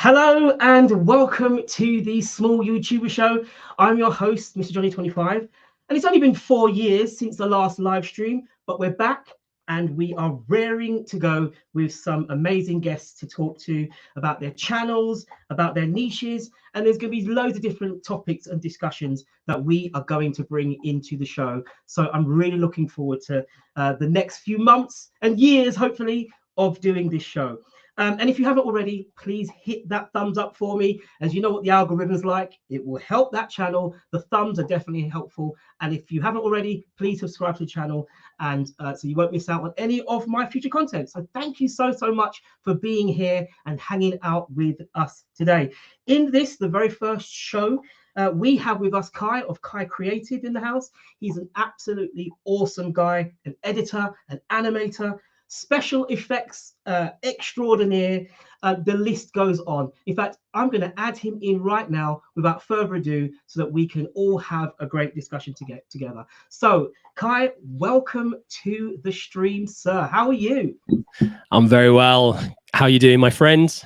Hello and welcome to the Small YouTuber Show. I'm your host, Mr. Johnny25, and it's only been 4 years since the last live stream, but we're back and we are raring to go with some amazing guests to talk to about their channels, about their niches, and there's going to be loads of different topics and discussions that we are going to bring into the show. So I'm really looking forward to the next few months and years, hopefully, of doing this show. And if you haven't already, please hit that thumbs up for me. As you know what the algorithm's like, it will help that channel. The thumbs are definitely helpful. And if you haven't already, please subscribe to the channel, and so you won't miss out on any of my future content. So thank you so much for being here and hanging out with us today. In this, the very first show, we have with us Kai of KaiCreative in the house. He's an absolutely awesome guy, an editor, an animator, special effects extraordinaire. The list goes on. In fact, I'm going to add him in right now without further ado so that we can all have a great discussion to get together. So Kai, welcome to the stream, sir. How are you? I'm very well. How are you doing, my friends?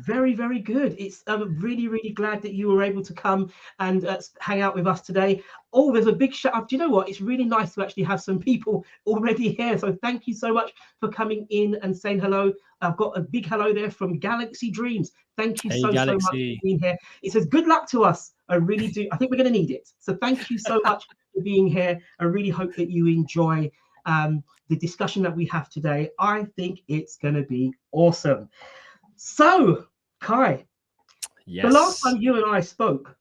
Very good. It's I'm really glad that you were able to come and hang out with us today. Oh, there's a big shout out. Do you know what? It's really nice to actually have some people already here. So thank you so much for coming in and saying hello. I've got a big hello there from Galaxy Dreams. Thank you so much for being here. It says good luck to us. I really do. I think we're going to need it. So thank you so much for being here. I really hope that you enjoy the discussion that we have today. I think it's going to be awesome. So, Kai, yes. The last time you and I spoke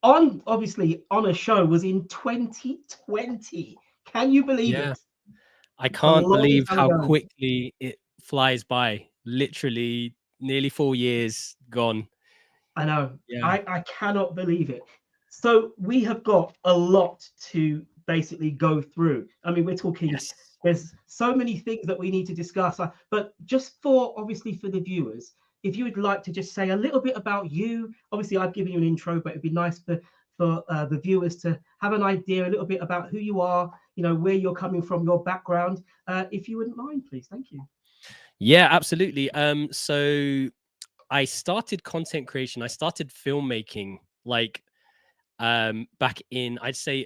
on a show was in 2020. Can you believe it? I can't believe how quickly it flies by. Literally nearly 4 years gone. I know. Yeah. I cannot believe it. So we have got a lot to basically go through. I mean, we're talking, there's so many things that we need to discuss, but just obviously for the viewers, if you would like to just say a little bit about you. Obviously I've given you an intro, but it'd be nice for the viewers to have an idea a little bit about who you are, you know, where you're coming from, your background, if you wouldn't mind, please. Thank you. Yeah, absolutely. So I started content creation. I started filmmaking like back in, I'd say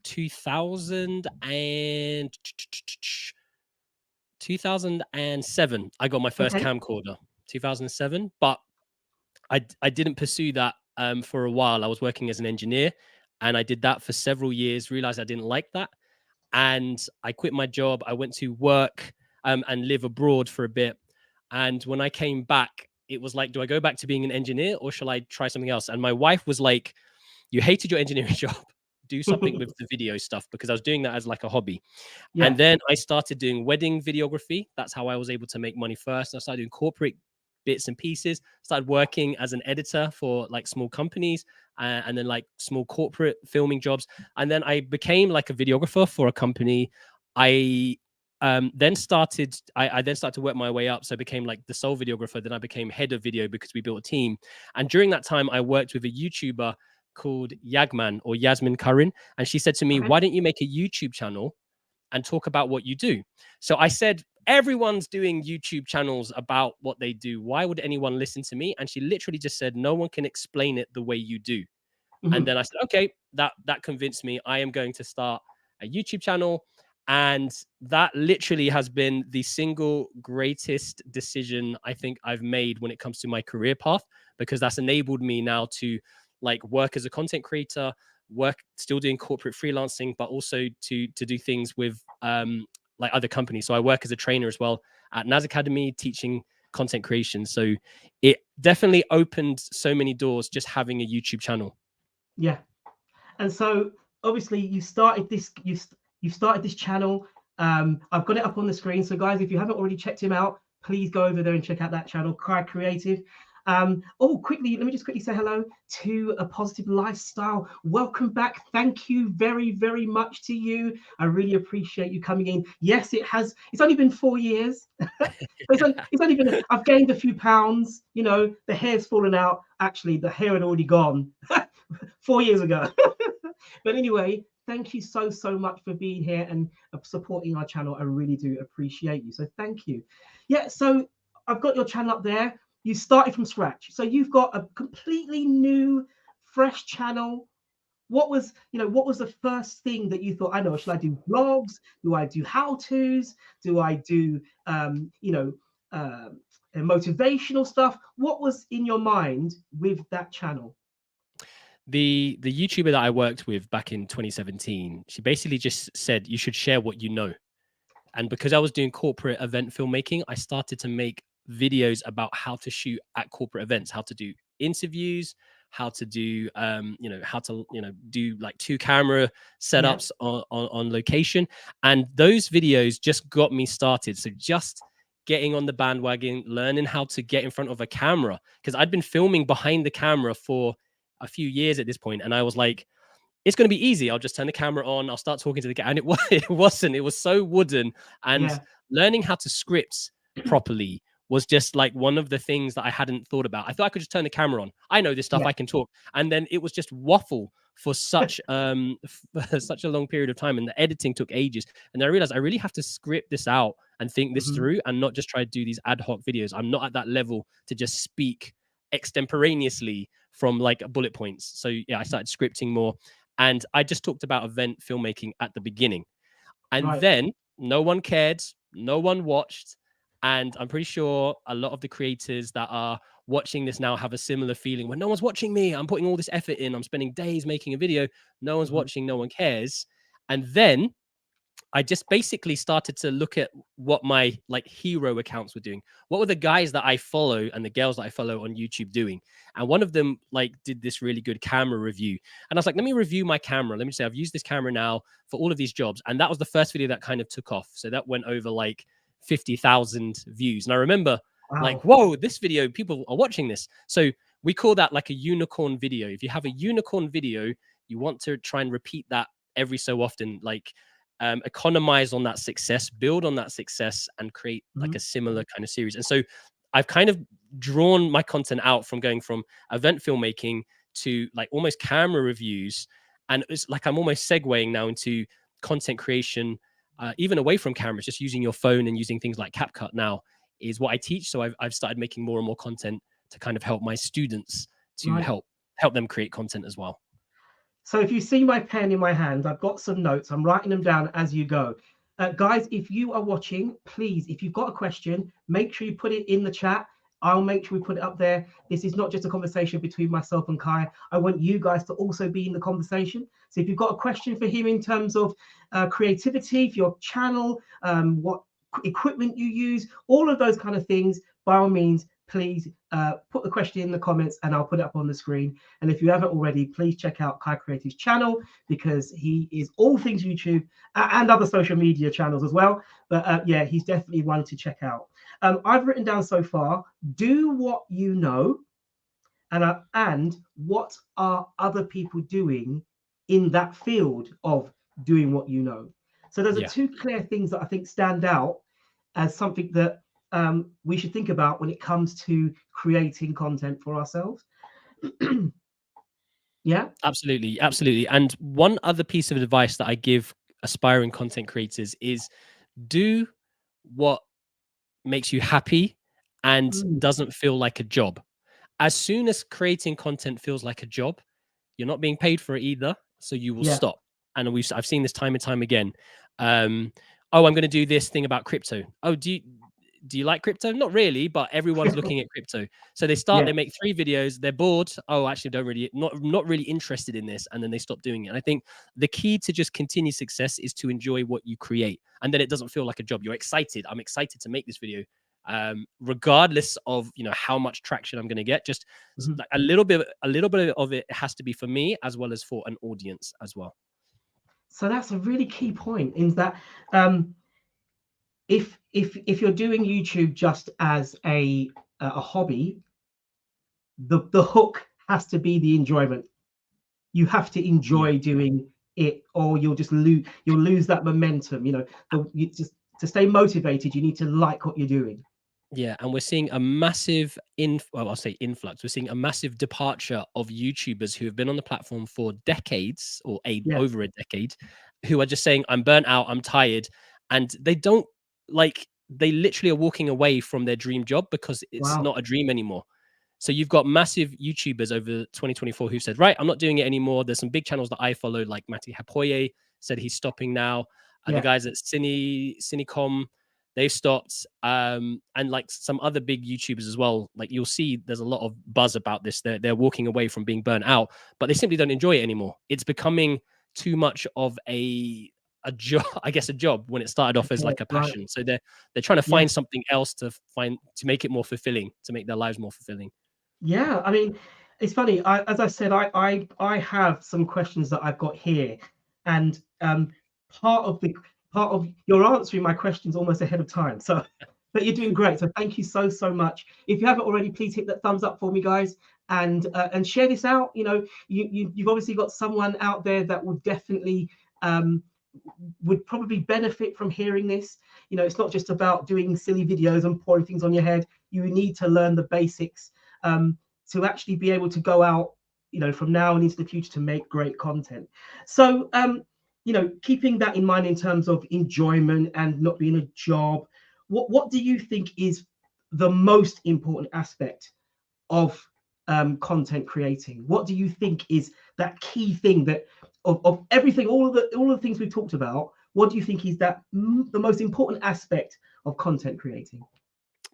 2007. I got my first camcorder, 2007, but I didn't pursue that for a while. I was working as an engineer and I did that for several years, realized I didn't like that. And I quit my job. I went to work and live abroad for a bit. And when I came back, it was like, do I go back to being an engineer or shall I try something else? And my wife was like, you hated your engineering job. Do something with the video stuff, because I was doing that as like a hobby. Yeah. And then I started doing wedding videography. That's how I was able to make money first. I started doing corporate bits and pieces, started working as an editor for like small companies and then like small corporate filming jobs. And then I became like a videographer for a company. I then started to work my way up. So I became like the sole videographer. Then I became head of video because we built a team. And during that time, I worked with a YouTuber called Yagman or Yasmin Curran. And she said to me, why don't you make a YouTube channel and talk about what you do? So I said, everyone's doing YouTube channels about what they do. Why would anyone listen to me? And she literally just said, no one can explain it the way you do. And then I said, okay, that convinced me. I am going to start a YouTube channel. And that literally has been the single greatest decision I think I've made when it comes to my career path, because that's enabled me now to like work as a content creator, work still doing corporate freelancing, but also to do things with like other companies. So I work as a trainer as well at NAS Academy, teaching content creation. So it definitely opened so many doors just having a YouTube channel. Yeah. And so obviously you started this, you started this channel. I've got it up on the screen. So guys, if you haven't already checked him out, please go over there and check out that channel, KaiCreative. Quickly, let me just quickly say hello to A Positive Lifestyle. Welcome back. Thank you very much to you. I really appreciate you coming in. Yes, it's only been 4 years. it's only been, I've gained a few pounds, you know, the hair's fallen out. Actually, the hair had already gone 4 years ago. But anyway, thank you so much for being here and supporting our channel. I really do appreciate you. So thank you. Yeah, so I've got your channel up there. you started from scratch. So you've got a completely new, fresh channel. What was, what was the first thing that you thought, I know, should I do vlogs? Do I do how-tos? Do I do, motivational stuff? What was in your mind with that channel? The YouTuber that I worked with back in 2017, she basically just said you should share what you know. And because I was doing corporate event filmmaking, I started to make videos about how to shoot at corporate events, how to do interviews, how to do how to do like 2 camera Yeah, setups on location. And those videos just got me started. So just getting on the bandwagon, learning how to get in front of a camera, because I'd been filming behind the camera for a few years at this point, and I was like, it's going to be easy. I'll just turn the camera on. I'll start talking to the guy. And it wasn't. It was so wooden. And yeah, learning how to script properly was just like one of the things that I hadn't thought about. I thought I could just turn the camera on. I know this stuff. yeah. I can talk. And then it was just waffle for such such a long period of time. And the editing took ages. And I realized I really have to script this out and think this Mhm. through and not just try to do these ad hoc videos. I'm not at that level to just speak extemporaneously from like bullet points. So yeah, I started scripting more. And I just talked about event filmmaking at the beginning. And Right. then no one cared, no one watched. And I'm pretty sure a lot of the creators that are watching this now have a similar feeling when no one's watching me. I'm putting all this effort in. I'm spending days making a video. No one's Mhm. watching, no one cares. And then I just basically started to look at what my like hero accounts were doing. What were the guys that I follow and the girls that I follow on YouTube doing? And one of them like did this really good camera review. And I was like, let me review my camera. Let me say I've used this camera now for all of these jobs. And that was the first video that kind of took off. So that went over like 50,000 views. And I remember like, Wow. whoa, this video, people are watching this. So we call that like a unicorn video. If you have a unicorn video, you want to try and repeat that every so often. Like economize on that success, build on that success, and create like Mhm. a similar kind of series. And so I've kind of drawn my content out from going from event filmmaking to like almost camera reviews. And it's like I'm almost segueing now into content creation, even away from cameras, just using your phone and using things like CapCut now is what I teach. So I've started making more and more content to kind of help my students to Right. help them create content as well. So if you see my pen in my hand, I've got some notes. I'm writing them down as you go. Guys, if you are watching, please, if you've got a question, make sure you put it in the chat. I'll make sure we put it up there. This is not just a conversation between myself and Kai. I want you guys to also be in the conversation. So if you've got a question for him in terms of creativity for your channel, what equipment you use, all of those kind of things, by all means, please put the question in the comments and I'll put it up on the screen. And if you haven't already, please check out KaiCreative's channel because he is all things YouTube and other social media channels as well. But yeah, he's definitely one to check out. I've written down so far, do what you know, and what are other people doing in that field of doing what you know. So those are Yeah. two clear things that I think stand out as something that we should think about when it comes to creating content for ourselves. Yeah. Absolutely, absolutely. And one other piece of advice that I give aspiring content creators is do what makes you happy and Mm, doesn't feel like a job. As soon as creating content feels like a job, you're not being paid for it either, so you will yeah. stop. And I've seen this time and time again. Oh, I'm going to do this thing about crypto. Oh, do you like crypto? Not really, but everyone's looking at crypto. So they Yeah. make 3 videos, they're bored. Oh, actually, don't really, not really interested in this, and then they stop doing it. And I think the key to just continued success is to enjoy what you create, and then it doesn't feel like a job. You're excited. I'm excited to make this video, regardless of how much traction I'm going to get. Just Mhm. like a little bit of it has to be for me as well as for an audience as well. So that's a really key point, is that um, if you're doing YouTube just as a hobby, the hook has to be the enjoyment. You have to Yeah. enjoy doing it, or you'll lose that momentum. You just to stay motivated, you need to like what you're doing. Yeah, and we're seeing a massive I'll say influx. We're seeing a massive departure of YouTubers who have been on the platform for decades or Yeah. over a decade, who are just saying, I'm burnt out, I'm tired. And they don't like they literally are walking away from their dream job because it's Wow. not a dream anymore. So you've got massive YouTubers over 2024 who said, right, I'm not doing it anymore. There's some big channels that I follow, like Matti Hapoye said he's stopping now. The Yeah. guys at Cinecom, they've stopped. And like some other big YouTubers as well. Like you'll see there's a lot of buzz about this. They're walking away from being burnt out, but they simply don't enjoy it anymore. It's becoming too much of a job, I guess, a job when it started off as like a Right. passion. So they're trying to Yeah. find something else to make it more fulfilling, to make their lives more fulfilling. Yeah, I mean, it's funny. As I said, I have some questions that I've got here, and part of you're answering my questions almost ahead of time. So, but you're doing great. So thank you so much. If you haven't already, please hit that thumbs up for me, guys, and share this out. You know, you've obviously got someone out there that would definitely would probably benefit from hearing this. You know, it's not just about doing silly videos and pouring things on your head. You need to learn the basics to actually be able to go out, you know, from now and into the future to make great content. So, you know, keeping that in mind in terms of enjoyment and not being a job, what do you think is the most important aspect of content creating? What do you think is that key thing that of everything, all of the things we've talked about? What do you think is that the most important aspect of content creating?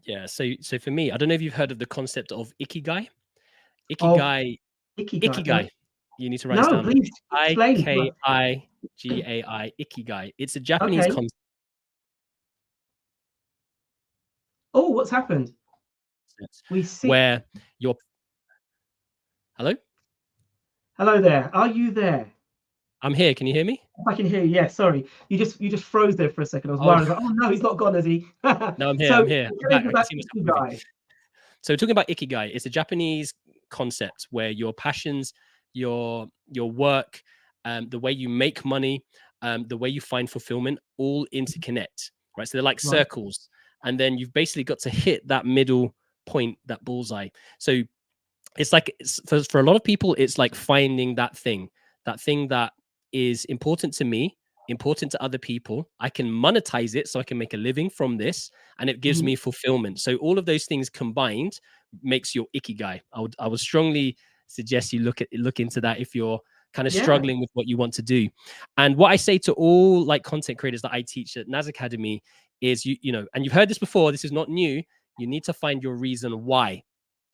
Yeah. So for me, I don't know if you've heard of the concept of ikigai. Of Ikigai. Ikigai. Ikigai. You need to write this No, down. please explain to us. Ikigai. Ikigai. It's a Japanese Okay. concept Oh, what's happened? We see. where you're. Hello? Hello there. Are you there? I'm here. Can you hear me? I can hear you. Yeah, sorry. You just froze there for a second. I was Oh, worried. I was like, oh no, he's not gone, has he? no, I'm here. So I'm here. I'm tell back. us I can about see myself moving. Ikigai. So talking about ikigai, it's a Japanese concept where your passions, your work, the way you make money, the way you find fulfillment all interconnect, right? So they're like Right. circles. And then you've basically got to hit that middle point, that bullseye. So it's like for a lot of people, it's like finding that thing that is important to me, important to other people. I can monetize it so I can make a living from this, and it gives Mhm. me fulfillment. So all of those things combined makes your ikigai. I would strongly suggest you look into that if you're kind of Yeah. struggling with what you want to do. And what I say to all like content creators that I teach at Naz Academy is you know, and you've heard this before, this is not new. You need to find your reason why.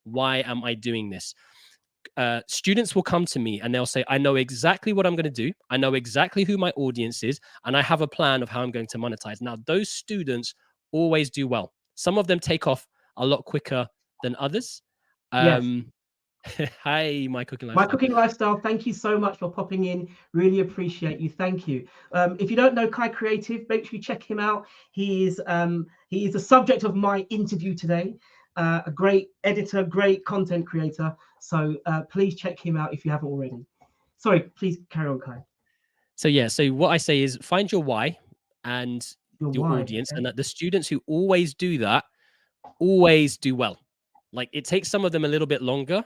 Why am I doing this? Students will come to me and they'll say, I know exactly what I'm going to do. I know exactly who my audience is, and I have a plan of how I'm going to monetize. Now, those students always do well. Some of them take off a lot quicker than others. Yes. Hi, my cooking My lifestyle. Cooking Lifestyle, thank you so much for popping in. Really appreciate you. Thank you. If you don't know KaiCreative, make sure you check him out. He is the subject of my interview today. A great editor, great content creator. So please check him out if you haven't already. Sorry, please carry on, Kai. So yeah, so what I say is find your why and your why? audience, Okay. and that the students who always do that always do well. Like it takes some of them a little bit longer,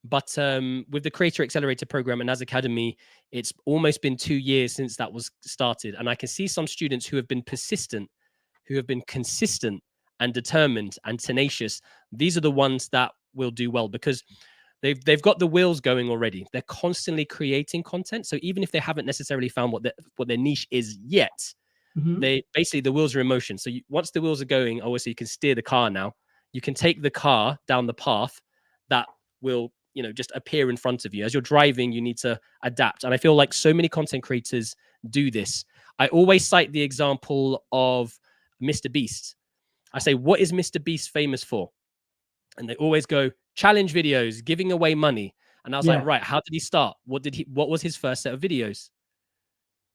but with the Creator Accelerator program and Naz Academy, it's almost been 2 years since that was started. And I can see some students who have been persistent, who have been consistent and determined and tenacious. These are the ones that will do well because they've got the wheels going already. They're constantly creating content. So even if they haven't necessarily found what their niche is yet, they basically the wheels are in motion. So once the wheels are going, obviously you can steer the car now. You can take the car down the path that will, you know, just appear in front of you. As you're driving, you need to adapt. And I feel like so many content creators do this. I always cite the example of Mr. Beast. I say, what is Mr. Beast famous for? And they always go, challenge videos, giving away money. And I was like, right, how did he start? What was his first set of videos?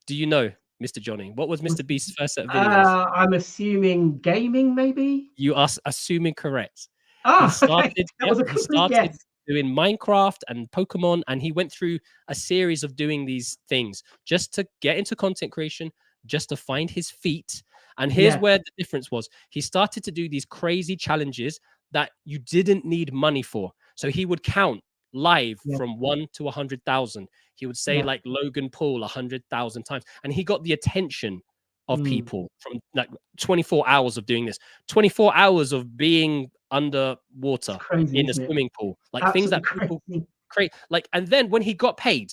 Do you know, Mr. Johnny? What was Mr. Beast's first set of videos? I'm assuming gaming, maybe. You are assuming correct. He Ah, okay. started. That Yep, was a he quick started guess. doing Minecraft and Pokemon, and he went through a series of doing these things just to get into content creation, just to find his feet. And here's where the difference was: he started to do these crazy challenges that you didn't need money for. So he would count live from 1 to 100,000. He would say like Logan Paul 100,000 times, and he got the attention of people from like 24 hours of doing this, 24 hours of being underwater Crazy, in a isn't it? swimming pool, like things Absolutely that people crazy. create. Like, and then when he got paid,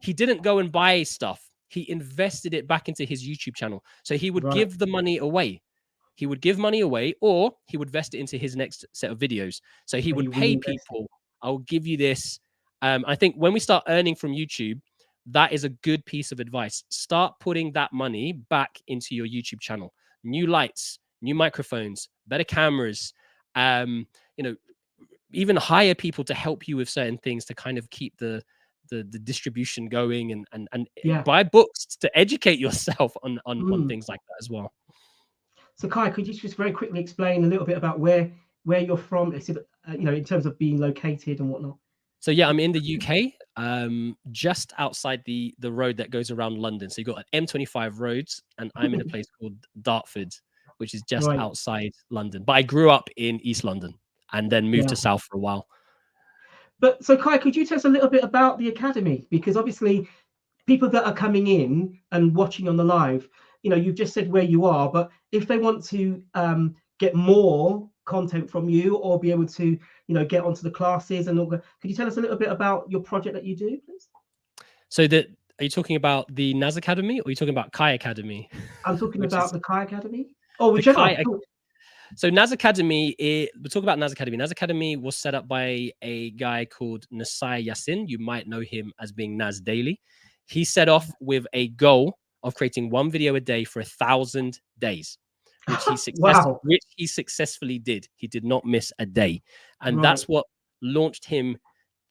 he didn't go and buy stuff. He invested it back into his YouTube channel. So he would Right. give the money away. He would give money away, or he would invest it into his next set of videos. So he So would you pay reinvest it. people. I'll give you this. I think when we start earning from YouTube, that is a good piece of advice. Start putting that money back into your YouTube channel. New lights, new microphones, better cameras. You know, even hire people to help you with certain things to kind of keep the distribution going, and Yeah. buy books to educate yourself on Mm. things like that as well. So Kai, could you just very quickly explain a little bit about where you're from, you know, in terms of being located and whatnot? So yeah, I'm in the UK, just outside the road that goes around London. So you got like M25 roads, and I'm in a place called Dartford, which is just Right. outside London. But I grew up in East London and then moved Yeah. to South for a while. But so Kai, could you tell us a little bit about the academy? Because obviously people that are coming in and watching on the live, you know, you've just said where you are, but if they want to get more content from you or be able to, you know, get onto the classes and all, could you tell us a little bit about your project that you do, please? So that, are you talking about the NAS Academy, or are you talking about Kai Academy? I'm talking Which about is the Kai Academy. Oh, the whichever. Kai. So NAS Academy, we'll talk about NAS Academy. NAS Academy was set up by a guy called Nasai Yassin. You might know him as being NAS Daily. He set off with a goal of creating one video a day for 1,000 days, which Wow. he successfully did. He did not miss a day, and Right. that's what launched him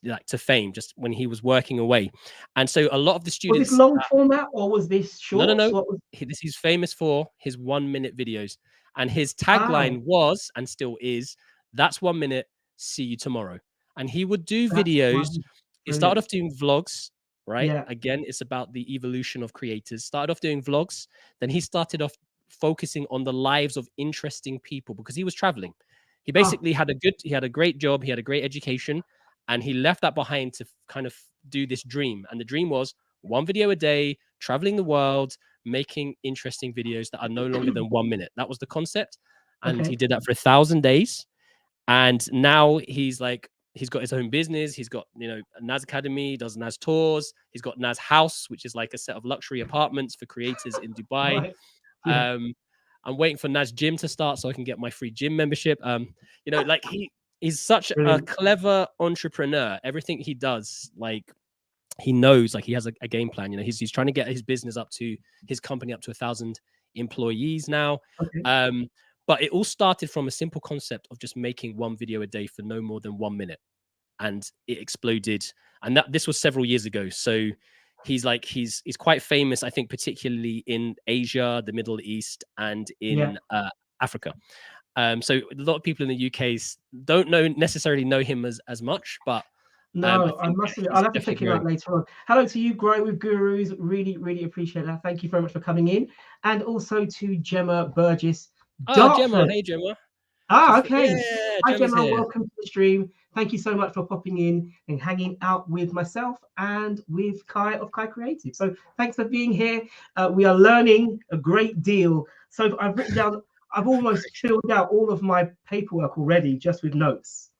like to fame. Just when he was working away, and so a lot of the Was this students. long format or was this shorts? No. What was? He's famous for his 1 minute videos. And his Ah, tagline was, and still is, "That's 1 minute, see you tomorrow." And he would do that's videos. one. He started Brilliant. off doing vlogs, right? Yeah. Again, it's about the evolution of creators. Started off doing vlogs. Then he started off focusing on the lives of interesting people because he was traveling. He Oh, basically he had a great job, he had a great education, and he left that behind to kind of do this dream. And the dream was one video a day, traveling the world, making interesting videos that are no longer than 1 minute. That was the concept. And he okay. did that for 1,000 days. And now he's like, he's got his own business. He's got, you know, a NAS Academy, does NAS tours. He's got NAS House, which is like a set of luxury apartments for creators in Dubai. Right. Yeah. Um, I'm waiting for NAS Gym to start so I can get my free gym membership. You know, like he's such a Brilliant. clever entrepreneur. Everything he does, like he knows, like he has a game plan. You know, he's trying to get his business up to his company up to 1,000 employees now. Okay. But it all started from a simple concept of just making one video a day for no more than 1 minute, and it exploded. And that this was several years ago. So he's quite famous, I think, particularly in Asia, the Middle East, and Yeah. in Africa. So a lot of people in the UK don't necessarily know him as much, but I No, I think must admit, he's I'll have to check definitely him out growing. later on. Hello to you, Growing with Gurus. Really, really appreciate that. Thank you very much for coming in. And also to Gemma Burgess, Ah, Gemma. Dartford. Hey, Gemma. Ah, okay. Yeah, Hi, Gemma's Gemma. here. Welcome to the stream. Thank you so much for popping in and hanging out with myself and with Kai of KaiCreative. So thanks for being here. We are learning a great deal. So I've written down, I've almost filled out all of my paperwork already just with notes.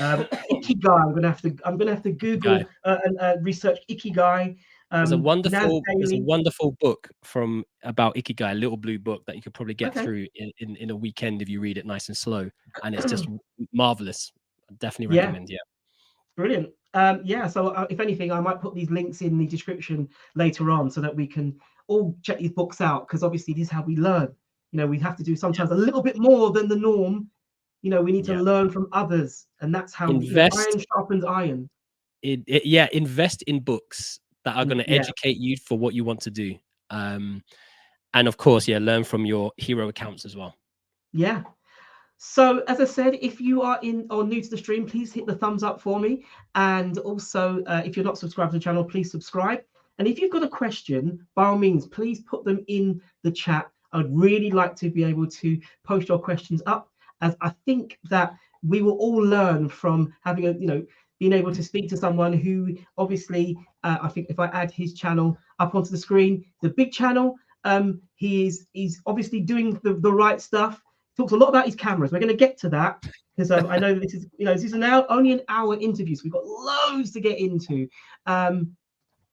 Ikigai. I'm gonna have to Guy. Google and research Ikigai. There's a Nas Daily. wonderful book from about Ikigai, a little blue book that you could probably get Okay. through in a weekend if you read it nice and slow, and it's just marvelous. I definitely Yeah, recommend. Yeah. brilliant. Yeah, so if anything, I might put these links in the description later on so that we can all check these books out, because obviously this is how we learn. You know, we have to do sometimes a little bit more than the norm. You know, we need to Yeah. learn from others, and that's how, you know, Invest iron sharpens iron. invest in books that are going to Yeah, educate you for what you want to do. And of course, learn from your hero accounts as well. yeah. So as I said, if you are in or new to the stream, please hit the thumbs up for me. And also, if you're not subscribed to the channel, please subscribe. And if you've got a question, by all means, please put them in the chat. I'd really like to be able to post your questions up, as I think that we will all learn from having being able to speak to someone who obviously, I think if I add his channel up onto the screen, the big channel, He's obviously doing the right stuff. He talks a lot about his cameras. We're going to get to that because I know that this is only an hour interview, so we've got loads to get into.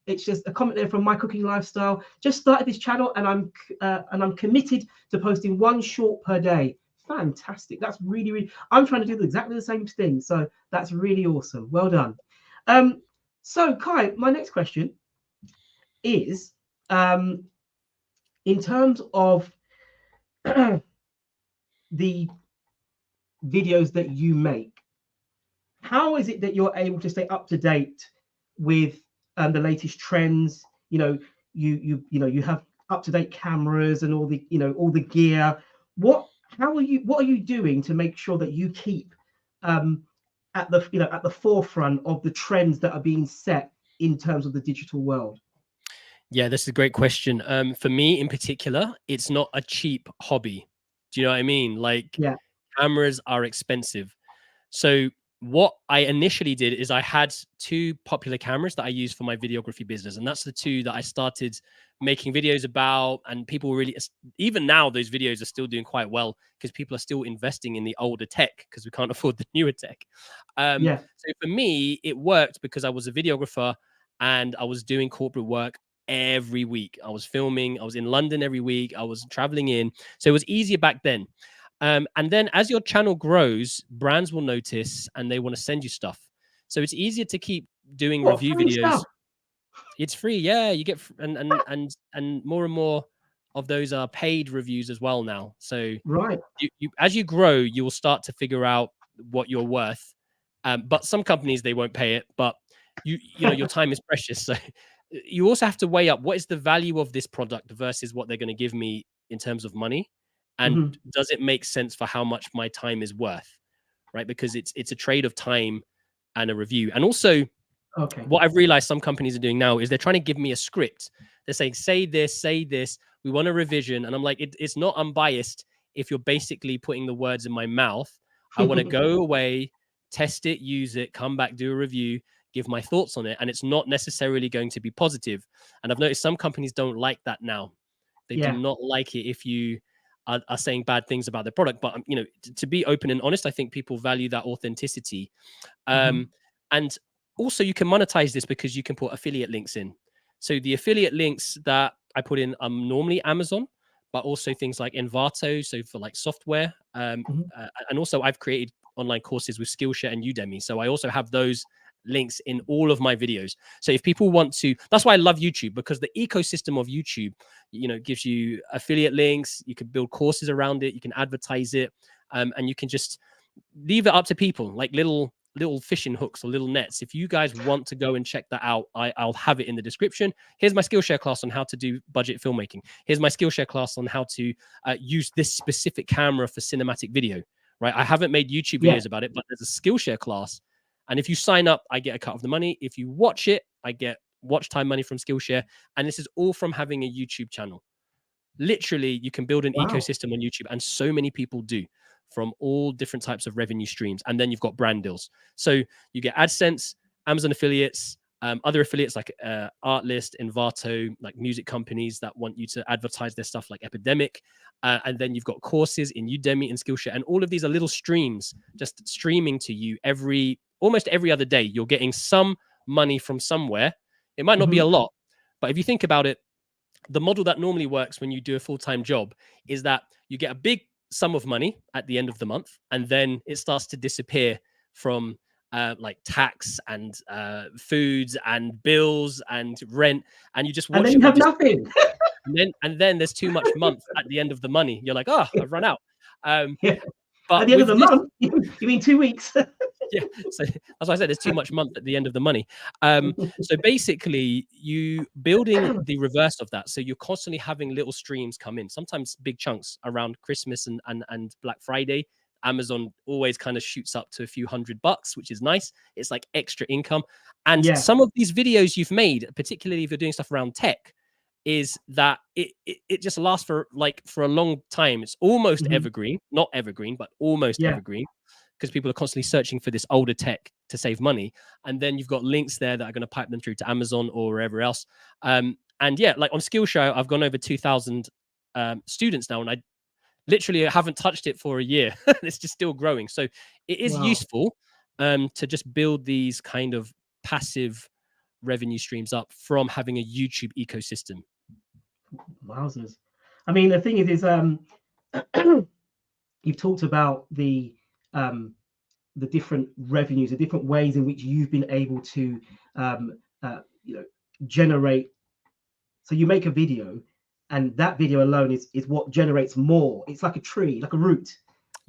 It's just a comment there from My Cooking Lifestyle. Just started this channel, and I'm committed to posting one short per day. Fantastic. That's really. I'm trying to do exactly the same thing. So that's really awesome. Well done. So Kai, my next question is, in terms of the videos that you make, how is it that you're able to stay up to date with the latest trends? You have up to date cameras and all the gear. What are you doing to make sure that you keep at the forefront of the trends that are being set in terms of the digital world? Yeah, this is a great question. For me in particular, it's not a cheap hobby. Do you know what I mean? Like, Yeah. cameras are expensive. So what I initially did is I had two popular cameras that I use for my videography business. And that's the two that I started making videos about. And people really, even now, those videos are still doing quite well because people are still investing in the older tech because we can't afford the newer tech. Yeah. So for me, it worked because I was a videographer and I was doing corporate work every week. I was filming. I was in London every week. I was traveling in. So it was easier back then. And then as your channel grows, brands will notice and they want to send you stuff. So it's easier to keep doing review videos. Stuff? It's free. Yeah. You get, and more of those are paid reviews as well now. So right. You as you grow, you will start to figure out what you're worth. But some companies, they won't pay it, but you know, your time is precious. So you also have to weigh up what is the value of this product versus what they're going to give me in terms of money. And does it make sense for how much my time is worth? Right. Because it's a trade of time and a review. And also, what I've realized some companies are doing now is they're trying to give me a script. They're saying, say this, we want a revision. And I'm like, it's not unbiased if you're basically putting the words in my mouth. I want to go away, test it, use it, come back, do a review, give my thoughts on it. And it's not necessarily going to be positive. And I've noticed some companies don't like that now. They do not like it if you are saying bad things about the product. But, you know, to be open and honest, I think people value that authenticity. And also you can monetize this because you can put affiliate links in. So the affiliate links that I put in are normally Amazon, but also things like Envato, so for like software. And also I've created online courses with Skillshare and Udemy. So I also have those links in all of my videos. So if people want to, that's why I love YouTube, because the ecosystem of YouTube, you know, gives you affiliate links, you can build courses around it, you can advertise it, and you can just leave it up to people, like little fishing hooks or little nets. If you guys want to go and check that out, I'll have it in the description. Here's my Skillshare class on how to do budget filmmaking. Here's my Skillshare class on how to use this specific camera for cinematic video, right? I haven't made YouTube videos about it, but there's a Skillshare class. And if you sign up, I get a cut of the money. If you watch it, I get watch time money from Skillshare. And this is all from having a YouTube channel. Literally, you can build an ecosystem on YouTube, and so many people do, from all different types of revenue streams. And then you've got brand deals. So you get AdSense, Amazon affiliates, other affiliates like Artlist, Envato, like music companies that want you to advertise their stuff like Epidemic. And then you've got courses in Udemy and Skillshare. And all of these are little streams just streaming to you almost every other day. You're getting some money from somewhere. It might not be a lot, but if you think about it, the model that normally works when you do a full-time job is that you get a big sum of money at the end of the month, and then it starts to disappear from like tax and foods and bills and rent, and you just watch and then you have nothing. and then there's too much month at the end of the money. You're like, oh, I've run out. But at the end of the month, you mean 2 weeks? Yeah, so that's why I said there's too much month at the end of the money. So basically, you building the reverse of that. So you're constantly having little streams come in, sometimes big chunks around Christmas and Black Friday. Amazon always kind of shoots up to a few $100, which is nice. It's like extra income. And some of these videos you've made, particularly if you're doing stuff around tech, is that it just lasts for a long time. It's almost evergreen, not evergreen, but almost evergreen, because people are constantly searching for this older tech to save money. And then you've got links there that are going to pipe them through to Amazon or wherever else. And And yeah, like on Skillshare, I've gone over 2,000 students now, and I literally haven't touched it for a year. It's just still growing. So it is useful to just build these kind of passive revenue streams up from having a YouTube ecosystem. Wowzers. I mean, the thing is you've talked about the different revenues, the different ways in which you've been able to generate. So you make a video, and that video alone is what generates more. It's like a tree, like a root.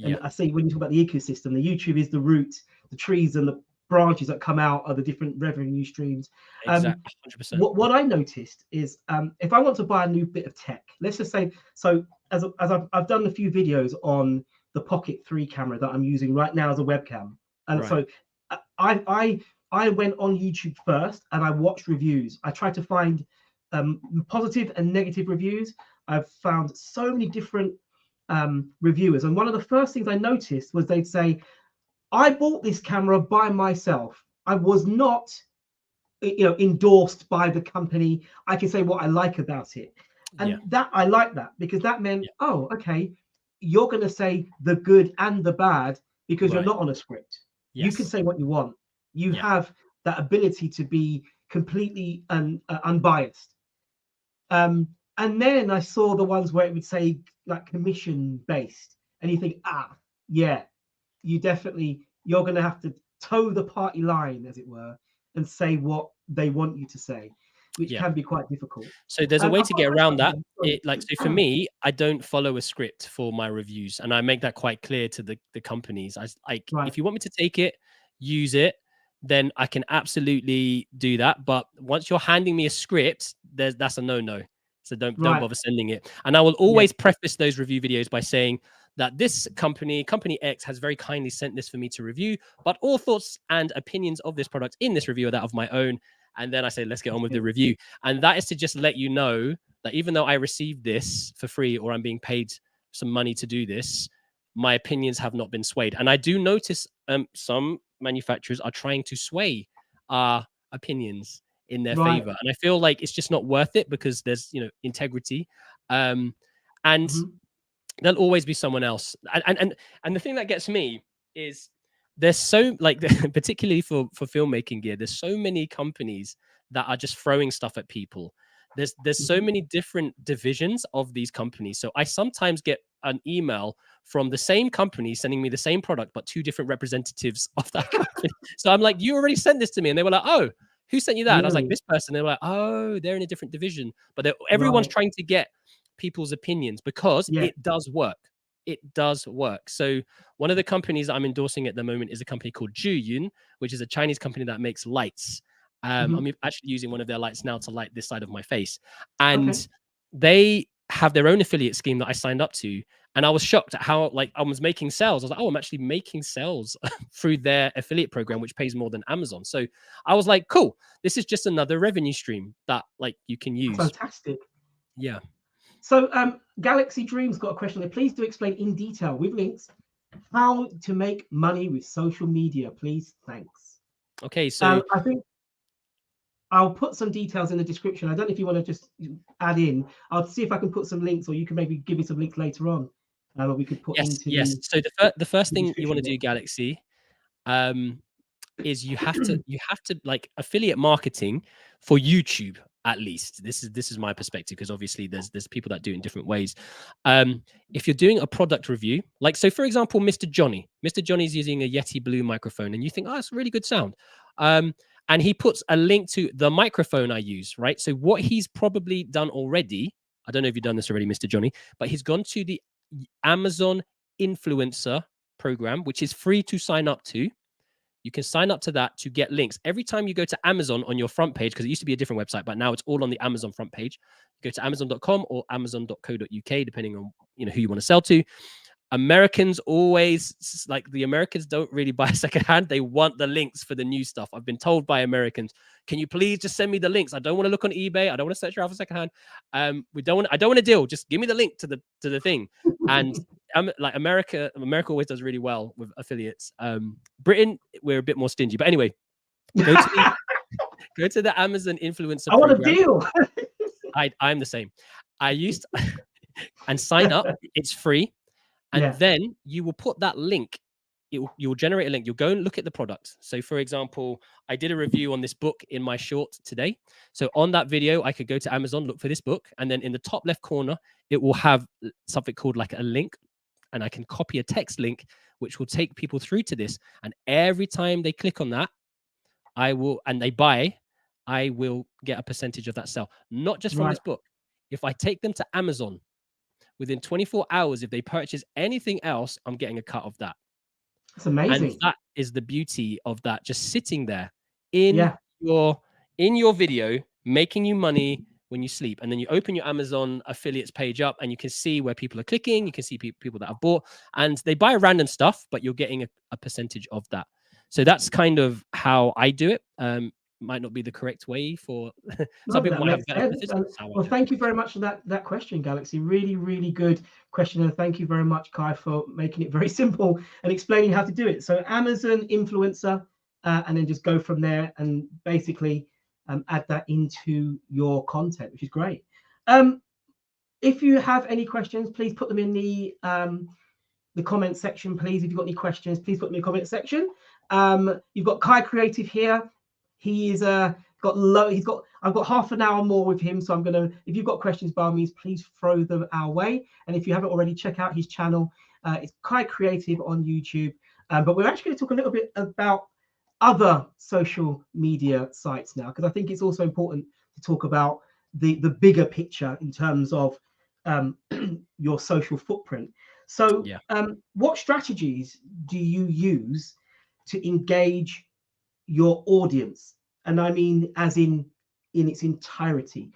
And I say, when you talk about the ecosystem, the YouTube is the root, the trees and the branches that come out are the different revenue streams. Exactly. 100%. What I noticed is if I want to buy a new bit of tech, let's just say, so as I've done a few videos on the Pocket 3 camera that I'm using right now as a webcam, and so I went on YouTube first and I watched reviews. I tried to find positive and negative reviews. I've found so many different reviewers, and one of the first things I noticed was they'd say, I bought this camera by myself. I was not endorsed by the company. I can say what I like about it, and that I like that, because that meant oh, okay, you're going to say the good and the bad because you're not on a script. You can say what you want. You have that ability to be completely unbiased. And then I saw the ones where it would say like commission based, and you think, you're going to have to toe the party line, as it were, and say what they want you to say, which can be quite difficult. So there's a way to get around that. So for me, I don't follow a script for my reviews, and I make that quite clear to the companies. If you want me to take it, use it, then I can absolutely do that. But once you're handing me a script, that's a no-no. So don't bother sending it. And I will always preface those review videos by saying that this company X, has very kindly sent this for me to review, but all thoughts and opinions of this product in this review are that of my own. And then I say, let's get on with the review. And that is to just let you know that even though I received this for free, or I'm being paid some money to do this, my opinions have not been swayed. And I do notice some manufacturers are trying to sway our opinions in their favor, and I feel like it's just not worth it, because there's integrity, and there'll always be someone else. And the thing that gets me is there's so, like, particularly for filmmaking gear, there's so many companies that are just throwing stuff at people. There's so many different divisions of these companies. So I sometimes get an email from the same company sending me the same product, but two different representatives of that company. So I'm like, you already sent this to me, and they were like, oh, who sent you that? And I was like, this person. They were like, oh, they're in a different division. But everyone's trying to get people's opinions, because it does work. It does work. So one of the companies I'm endorsing at the moment is a company called Zhiyun, which is a Chinese company that makes lights. I'm actually using one of their lights now to light this side of my face. And they have their own affiliate scheme that I signed up to. And I was shocked at how, like, I was making sales. I was like, oh, I'm actually making sales through their affiliate program, which pays more than Amazon. So I was like, cool, this is just another revenue stream that, like, you can use. Fantastic. Yeah. So Galaxy Dreams got a question there. Please do explain in detail with links how to make money with social media, please. Thanks. Okay, so I think I'll put some details in the description. I don't know if you want to just add in. I'll see if I can put some links, or you can maybe give me some links later on. We could put into So the first thing you want to do, Galaxy, is you have to like affiliate marketing for YouTube. At least this is my perspective, because obviously there's people that do it in different ways. If you're doing a product review, like, so for example, Mr. Johnny's using a Yeti Blue microphone, and you think, oh, it's a really good sound. And he puts a link to the microphone I use, right? So what he's probably done already, I don't know if you've done this already, Mr. Johnny, but he's gone to the Amazon influencer program, which is free to sign up to. You can sign up to that to get links. Every time you go to Amazon on your front page, because it used to be a different website, but now it's all on the Amazon front page. You go to amazon.com or amazon.co.uk, depending on who you want to sell to. Americans always, like, the Americans don't really buy secondhand. They want the links for the new stuff. I've been told by Americans, can you please just send me the links? I don't want to look on eBay. I don't want to search around for secondhand. I don't want a deal. Just give me the link to the thing. And like America always does really well with affiliates. Britain, we're a bit more stingy. But anyway, go to the Amazon influencer program. I want a deal. I'm the same. I used to, and sign up. It's free. And Yeah. then you will put that link. You'll generate a link. You'll go and look at the product. So, for example, I did a review on this book in my short today. So, on that video, I could go to Amazon, look for this book, and then in the top left corner, it will have something called like a link, and I can copy a text link, which will take people through to this. And every time they click on that, and they buy, I will get a percentage of that sale, not just from Right. this book. If I take them to Amazon, within 24 hours, if they purchase anything else, I'm getting a cut of that. That's And amazing. that is the beauty of that, just sitting there in Yeah. your video, making you money when you sleep. And then you open your Amazon affiliates page up and you can see where people are clicking. You can see people that have bought, and they buy random stuff, but you're getting a percentage of that. So that's kind of how I do it. Might not be the correct way for No, some people that might have makes better sense. methods. And That's how I well, do it. thank you very much for that question, Galaxy. Really, really good question. And thank you very much, Kai, for making it very simple and explaining how to do it. So Amazon influencer, and then just go from there and basically add that into your content, which is great. If you have any questions, please put them in the comment section, please. If you've got any questions, please put them in the comment section. You've got KaiCreative here. He is I've got half an hour more with him, so I'm gonna, if you've got questions, by all means, please throw them our way. And if you haven't already, check out his channel. It's KaiCreative on YouTube. But we're actually going to talk a little bit about other social media sites now, because I think it's also important to talk about the bigger picture in terms of your social footprint. So, Yeah. what strategies do you use to engage your audience? And I mean, as in its entirety.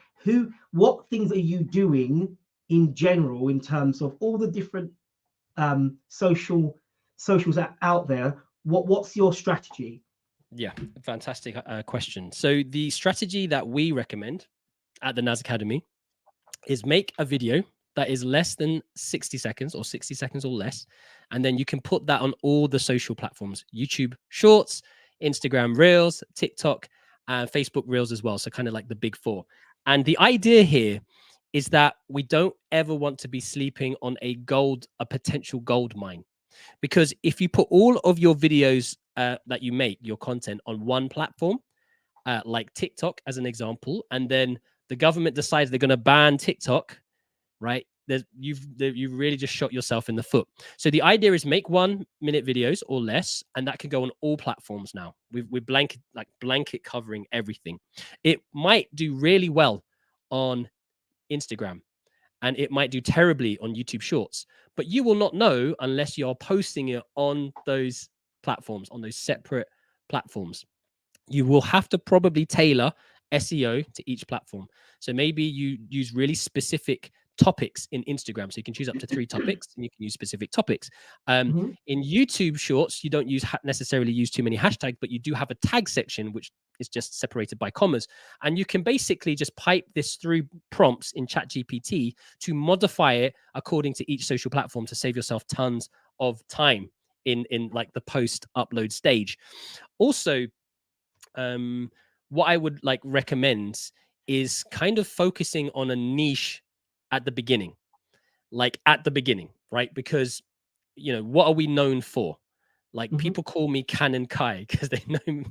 What things are you doing in general in terms of all the different socials out there? What's your strategy? Yeah, fantastic question. So the strategy that we recommend at the NAS Academy is make a video that is less than 60 seconds or 60 seconds or less. And then you can put that on all the social platforms, YouTube Shorts, Instagram Reels, TikTok, and Facebook Reels as well. So kind of like the big four. And the idea here is that we don't ever want to be sleeping on a potential gold mine. Because if you put all of your videos that you make, your content on one platform, like TikTok as an example, and then the government decides they're going to ban TikTok, right? You've really just shot yourself in the foot. So the idea is make 1 minute videos or less, and that can go on all platforms now. We're blanket covering everything. It might do really well on Instagram, and it might do terribly on YouTube Shorts, but you will not know unless you're posting it on those platforms, on those separate platforms. You will have to probably tailor SEO to each platform. So maybe you use really specific topics in Instagram. So you can choose up to 3 topics and you can use specific topics. Mhm. In YouTube Shorts, you don't necessarily use too many hashtags, but you do have a tag section, which is just separated by commas. And you can basically just pipe this through prompts in ChatGPT to modify it according to each social platform to save yourself tons of time in like the post upload stage. Also, what I would like recommend is kind of focusing on a niche at the beginning, right? Because, what are we known for? Like Mhm. people call me Canon Kai because they know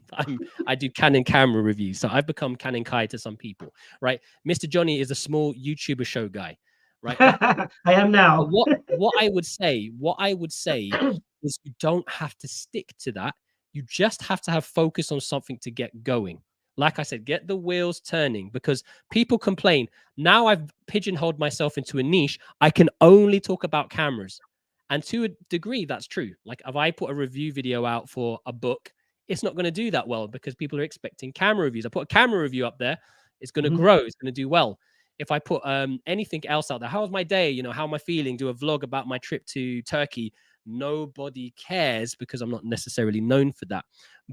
I do Canon camera reviews. So I've become Canon Kai to some people, right? Mr. Johnny is a small YouTuber show guy, right? I am But now. what I would say is you don't have to stick to that. You just have to have focus on something to get going. Like I said, get the wheels turning, because people complain. Now I've pigeonholed myself into a niche. I can only talk about cameras. And to a degree, that's true. Like if I put a review video out for a book, it's not going to do that well because people are expecting camera reviews. I put a camera review up there, it's going to Mhm. grow, it's going to do well. If I put anything else out there, how was my day? How am I feeling? Do a vlog about my trip to Turkey. Nobody cares because I'm not necessarily known for that.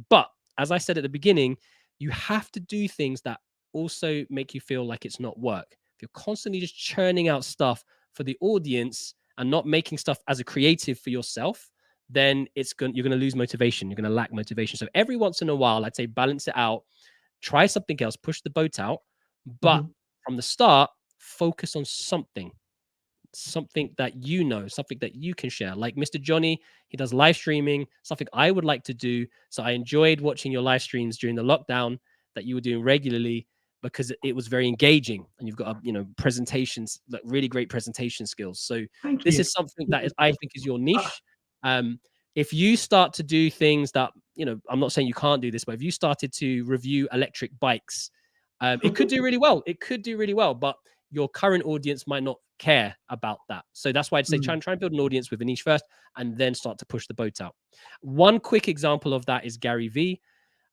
But as I said at the beginning, you have to do things that also make you feel like it's not work. If you're constantly just churning out stuff for the audience and not making stuff as a creative for yourself, then you're going to lose motivation. You're going to lack motivation. So every once in a while, I'd say balance it out, try something else, push the boat out, but Mhm. from the start, focus on something that you know, something that you can share. Like Mr. Johnny, he does live streaming, something I would like to do. So I enjoyed watching your live streams during the lockdown that you were doing regularly, because it was very engaging, and you've got presentations, like really great presentation skills. So Thank this you. is something that I think is your niche. If you start to do things that, I'm not saying you can't do this, but if you started to review electric bikes, it could do really well. It could do really well, but your current audience might not care about that. So that's why I'd say try and build an audience with a niche first, and then start to push the boat out. One quick example of that is Gary Vee.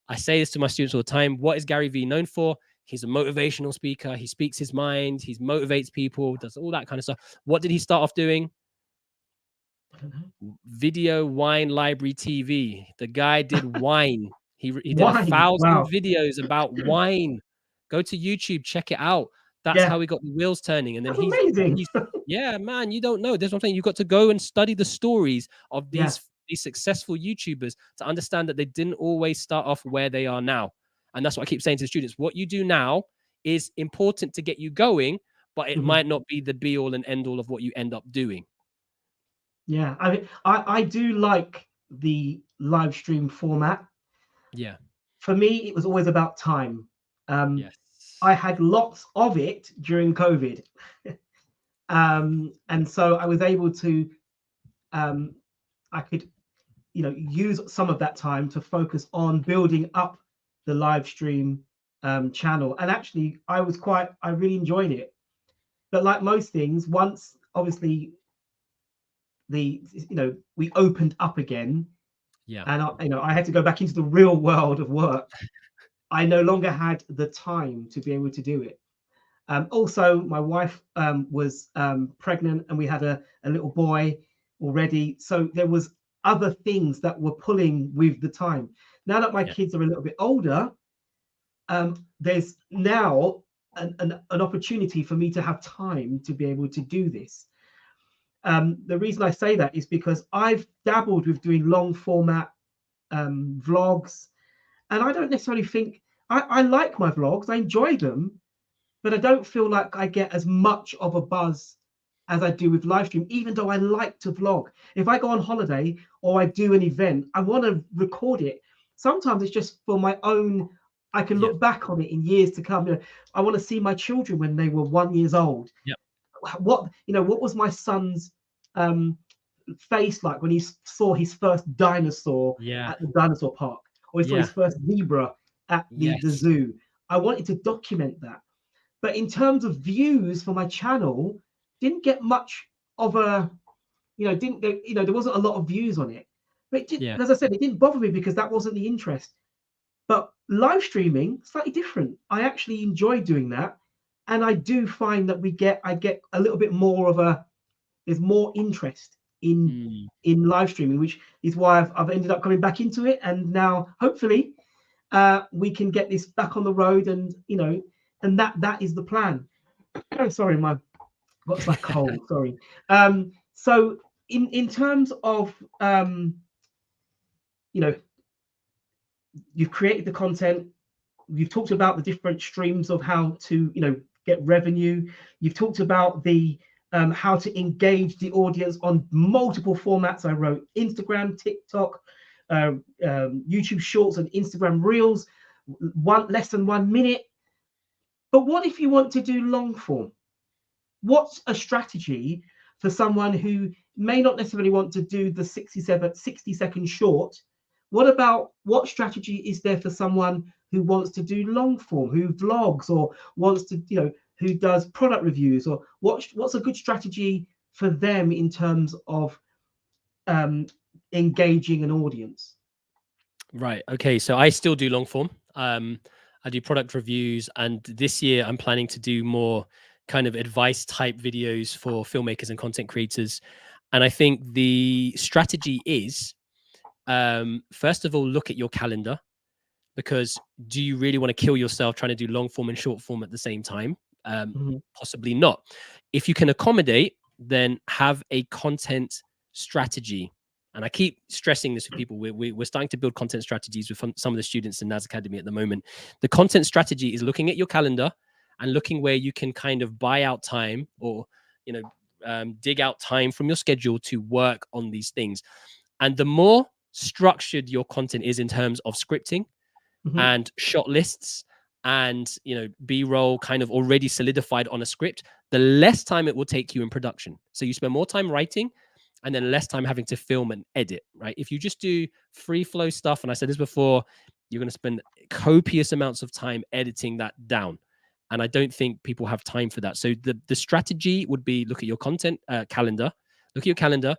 I say this to my students all the time. What is Gary Vee known for? He's a motivational speaker. He speaks his mind. He motivates people, does all that kind of stuff. What did he start off doing? Video wine library TV. The guy did wine. He did 1,000 videos about wine. Go to YouTube, check it out. That's how he got the wheels turning. And then he's yeah, man, you don't know. There's one thing. You've got to go and study the stories of these successful YouTubers to understand that they didn't always start off where they are now. And that's what I keep saying to the students. What you do now is important to get you going, but it might not be the be all and end all of what you end up doing. Yeah, I mean, I do like the live stream format. Yeah. For me, it was always about time. Yes. I had lots of it during COVID. And so I was able to, I could, use some of that time to focus on building up the live stream channel. And actually, I really enjoyed it. But like most things, once obviously we opened up again, and I had to go back into the real world of work. I no longer had the time to be able to do it. Also, my wife was pregnant, and we had a little boy already. So there was other things that were pulling with the time. Now that my kids are a little bit older, there's now an opportunity for me to have time to be able to do this. The reason I say that is because I've dabbled with doing long format vlogs, and I don't necessarily think I like my vlogs. I enjoy them, but I don't feel like I get as much of a buzz as I do with live stream, even though I like to vlog. If I go on holiday or I do an event, I want to record it. Sometimes it's just for my own, I can look back on it in years to come. I want to see my children when they were 1 year old. What was my son's face like when he saw his first dinosaur at the dinosaur park, or he saw his first zebra at the zoo. I wanted to document that. But in terms of views for my channel, didn't get much of a, there wasn't a lot of views on it. But as I said, it didn't bother me because that wasn't the interest. But live streaming, slightly different. I actually enjoy doing that. And I do find that I get a little bit more of there's more interest in live streaming, which is why I've ended up coming back into it. And now hopefully we can get this back on the road, and and that is the plan. Sorry, my got a cold. Sorry. So in terms of you've created the content, you've talked about the different streams of how to get revenue. You've talked about the how to engage the audience on multiple formats. I wrote Instagram, TikTok, YouTube Shorts, and Instagram Reels, less than 1 minute. But what if you want to do long form? What's a strategy for someone who may not necessarily want to do the 60-second short? What strategy is there for someone who wants to do long form, who vlogs, or wants to, who does product reviews, or what's a good strategy for them in terms of engaging an audience? Right. Okay. So I still do long form. I do product reviews, and this year I'm planning to do more kind of advice type videos for filmmakers and content creators. And I think the strategy is, first of all, look at your calendar, because do you really want to kill yourself trying to do long form and short form at the same time? Possibly not. If you can accommodate, then have a content strategy. And I keep stressing this with people. We're starting to build content strategies with some of the students in NAS Academy at the moment. The content strategy is looking at your calendar and looking where you can kind of buy out time, or dig out time from your schedule to work on these things. And the more structured your content is in terms of scripting and shot lists and b-roll kind of already solidified on a script, the less time it will take you in production. So you spend more time writing and then less time having to film and edit, right? If you just do free flow stuff, and I said this before, you're going to spend copious amounts of time editing that down. And I don't think people have time for that. So the strategy would be, look at your content calendar, look at your calendar.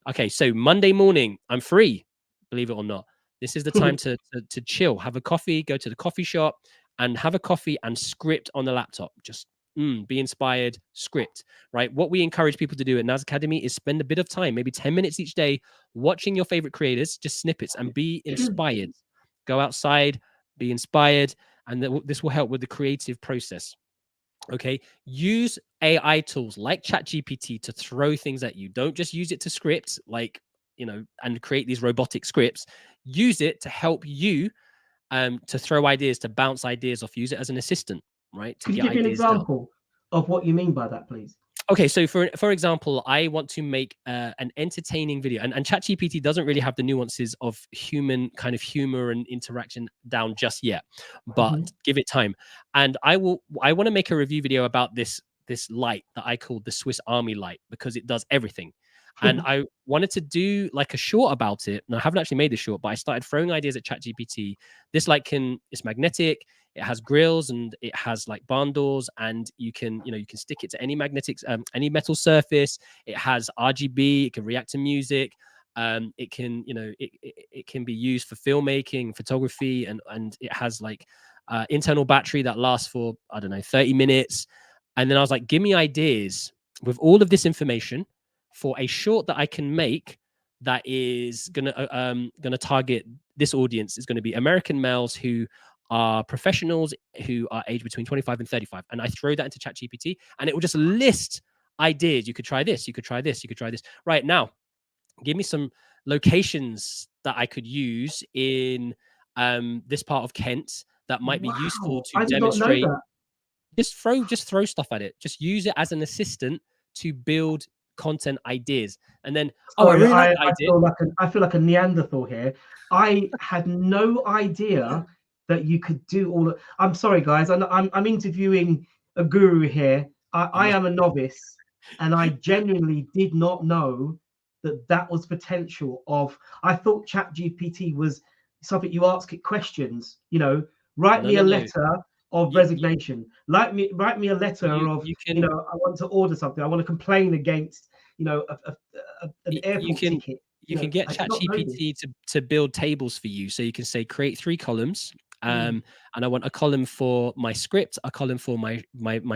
Okay, so Monday morning, I'm free, believe it or not. This is the time to chill, have a coffee, go to the coffee shop and have a coffee and script on the laptop. Just be inspired, script, right? What we encourage people to do at NAS Academy is spend a bit of time, maybe 10 minutes each day, watching your favorite creators, just snippets, and be inspired. Go outside, be inspired, and this will help with the creative process. Okay, use AI tools like ChatGPT to throw things at you. Don't just use it to script, and create these robotic scripts. Use it to help you, to throw ideas, to bounce ideas off. Use it as an assistant, right? Could you give me an example of what you mean by that, please? Okay, so for example, I want to make an entertaining video, and ChatGPT doesn't really have the nuances of human kind of humor and interaction down just yet, but give it time. And I want to make a review video about this light that I call the Swiss Army light, because it does everything. And I wanted to do like a short about it. And I haven't actually made a short, but I started throwing ideas at ChatGPT. This light it's magnetic. It has grills and it has like barn doors, and you can stick it to any any metal surface. It has RGB. It can react to music. It can, it can be used for filmmaking, photography, and it has like internal battery that lasts for, I don't know, 30 minutes. And then I was like, give me ideas with all of this information for a short that I can make that is gonna target this audience. Is going to be American males who are professionals who are aged between 25 and 35. And I throw that into ChatGPT and it will just list ideas. You could try this, you could try this, you could try this. Right now, give me some locations that I could use in this part of Kent that might be useful to demonstrate. Just throw stuff at it. Just use it as an assistant to build content ideas. And then I feel like a Neanderthal here. I had no idea that you could do all of. I'm sorry, guys. I'm interviewing a guru here. I am a novice, and I genuinely did not know that was potential of. I thought ChatGPT was something you ask it questions. Write me a letter of resignation. Write me a letter of. I want to order something. I want to complain against. An airport ticket. You can get ChatGPT to build tables for you. So you can say, create 3 columns. And I want a column for my script, a column for my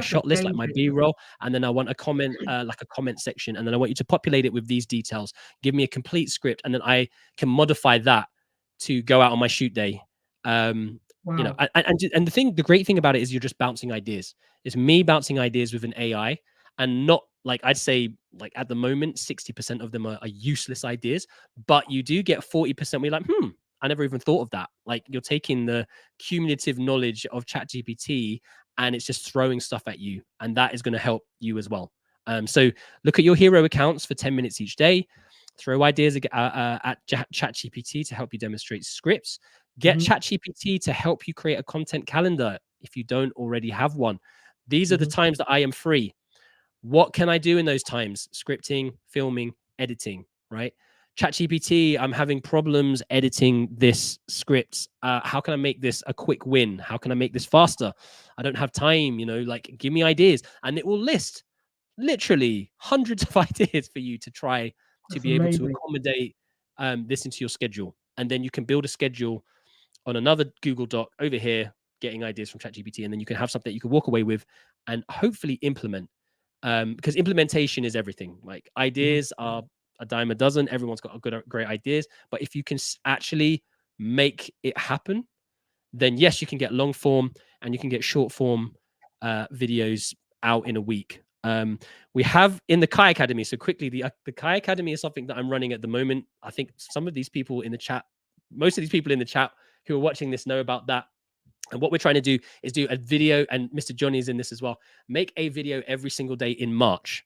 shot list, like my B-roll. And then I want a comment, like a comment section. And then I want you to populate it with these details. Give me a complete script. And then I can modify that to go out on my shoot day. And the great thing about it is you're just bouncing ideas. It's me bouncing ideas with an AI, and not like, I'd say, like at the moment, 60% of them are useless ideas, but you do get 40% where you're like, I never even thought of that. Like, you're taking the cumulative knowledge of ChatGPT and it's just throwing stuff at you. And that is going to help you as well. So look at your hero accounts for 10 minutes each day. Throw ideas at ChatGPT to help you demonstrate scripts. Get ChatGPT to help you create a content calendar if you don't already have one. These are the times that I am free. What can I do in those times? Scripting, filming, editing, right? ChatGPT, I'm having problems editing this script. How can I make this a quick win? How can I make this faster? I don't have time, like, give me ideas. And it will list literally hundreds of ideas for you to try to be able to accommodate this into your schedule. And then you can build a schedule on another Google Doc over here, getting ideas from ChatGPT. And then you can have something you can walk away with and hopefully implement. Because implementation is everything. Like, ideas are a dime a dozen. Everyone's got great ideas. But if you can actually make it happen, then yes, you can get long form and you can get short form videos out in a week. We have in the Kai Academy. So quickly, the Kai Academy is something that I'm running at the moment. I think some of these people in the chat, most of these people in the chat who are watching this know about that. And what we're trying to do is do a video, and Mr. Johnny is in this as well. Make a video every single day in March,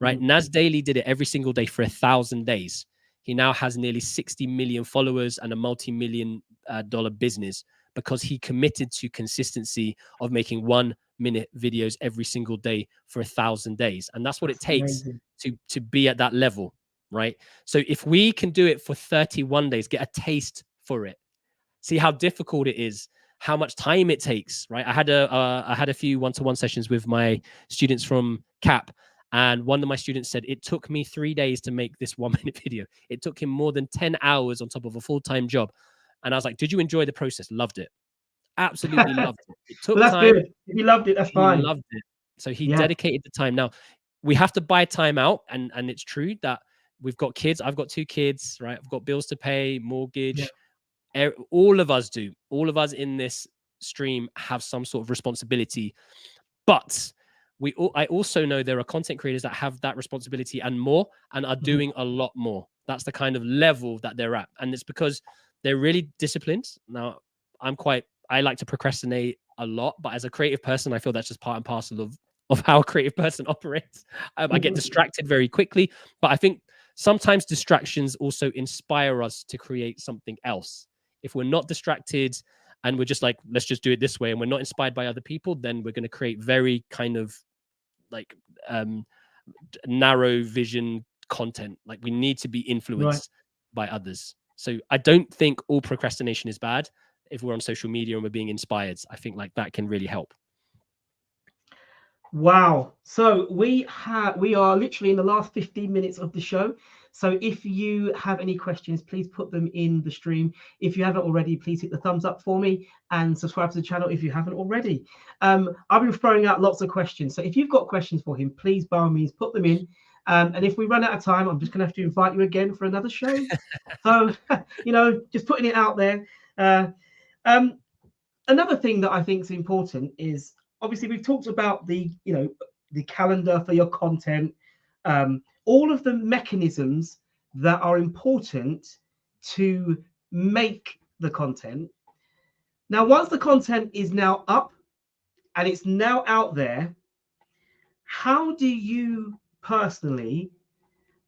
right? Mhm. Nas Daily did it every single day for 1,000 days. He now has nearly 60 million followers and a multi-million dollar business because he committed to consistency of making 1 minute videos every single day for 1,000 days. And that's what it That's takes amazing. to be at that level, right? So if we can do it for 31 days, get a taste for it, see how difficult it is, how much time it takes, right? I had a few one-to-one sessions with my students from CAP, and one of my students said it took me 3 days to make this 1 minute video. It took him more than 10 hours on top of a full-time job. And I was like, did you enjoy the process? Loved it. Absolutely loved it. It Well, took that's time. good. If you loved it, that's He fine. loved it. So he Yeah. dedicated the time. Now, we have to buy time out, and it's true that we've got kids. I've got 2 kids, right? I've got bills to pay, mortgage. All of us do. All of us in this stream have some sort of responsibility, but I also know there are content creators that have that responsibility and more, and are Mhm. doing a lot more. That's the kind of level that they're at, and it's because they're really disciplined. Now, I like to procrastinate a lot, but as a creative person, I feel that's just part and parcel of how a creative person operates. I get distracted very quickly, but I think sometimes distractions also inspire us to create something else. If we're not distracted and we're just like, let's just do it this way, and we're not inspired by other people, then we're going to create very kind of like narrow vision content. Like, we need to be Right. influenced by others. So I don't think all procrastination is bad. If we're on social media and we're being inspired, I think like that can really help. Wow. So we are literally in the last 15 minutes of the show. So if you have any questions, please put them in the stream. If you haven't already, please hit the thumbs up for me and subscribe to the channel if you haven't already. I've been throwing out lots of questions. So if you've got questions for him, please by all means put them in. And if we run out of time, I'm just going to have to invite you again for another show. So, just putting it out there. Another thing that I think is important is, obviously we've talked about the calendar for your content, all of the mechanisms that are important to make the content. Now, once the content is now up and it's now out there, how do you personally,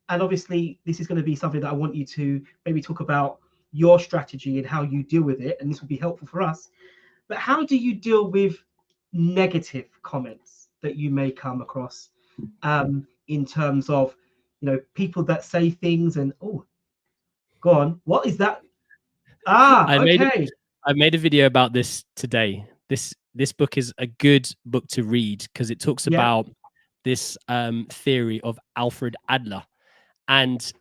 and obviously this is going to be something that I want you to maybe talk about your strategy and how you deal with it, and this will be helpful for us, but how do you deal with negative comments that you may come across, in terms of, people that say things and, oh, go on, what is that? I made a video about this today. This book is a good book to read because it talks about this theory of Alfred Adler, and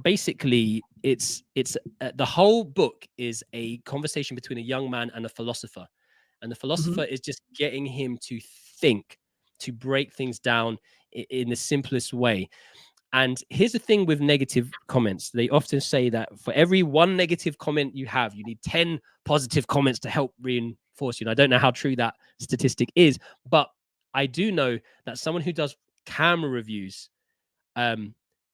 basically it's the whole book is a conversation between a young man and a philosopher, and the philosopher is just getting him to think, to break things down in the simplest way. And here's the thing with negative comments. They often say that for every 1 negative comment you have, you need 10 positive comments to help reinforce you. And I don't know how true that statistic is, but I do know that someone who does camera reviews,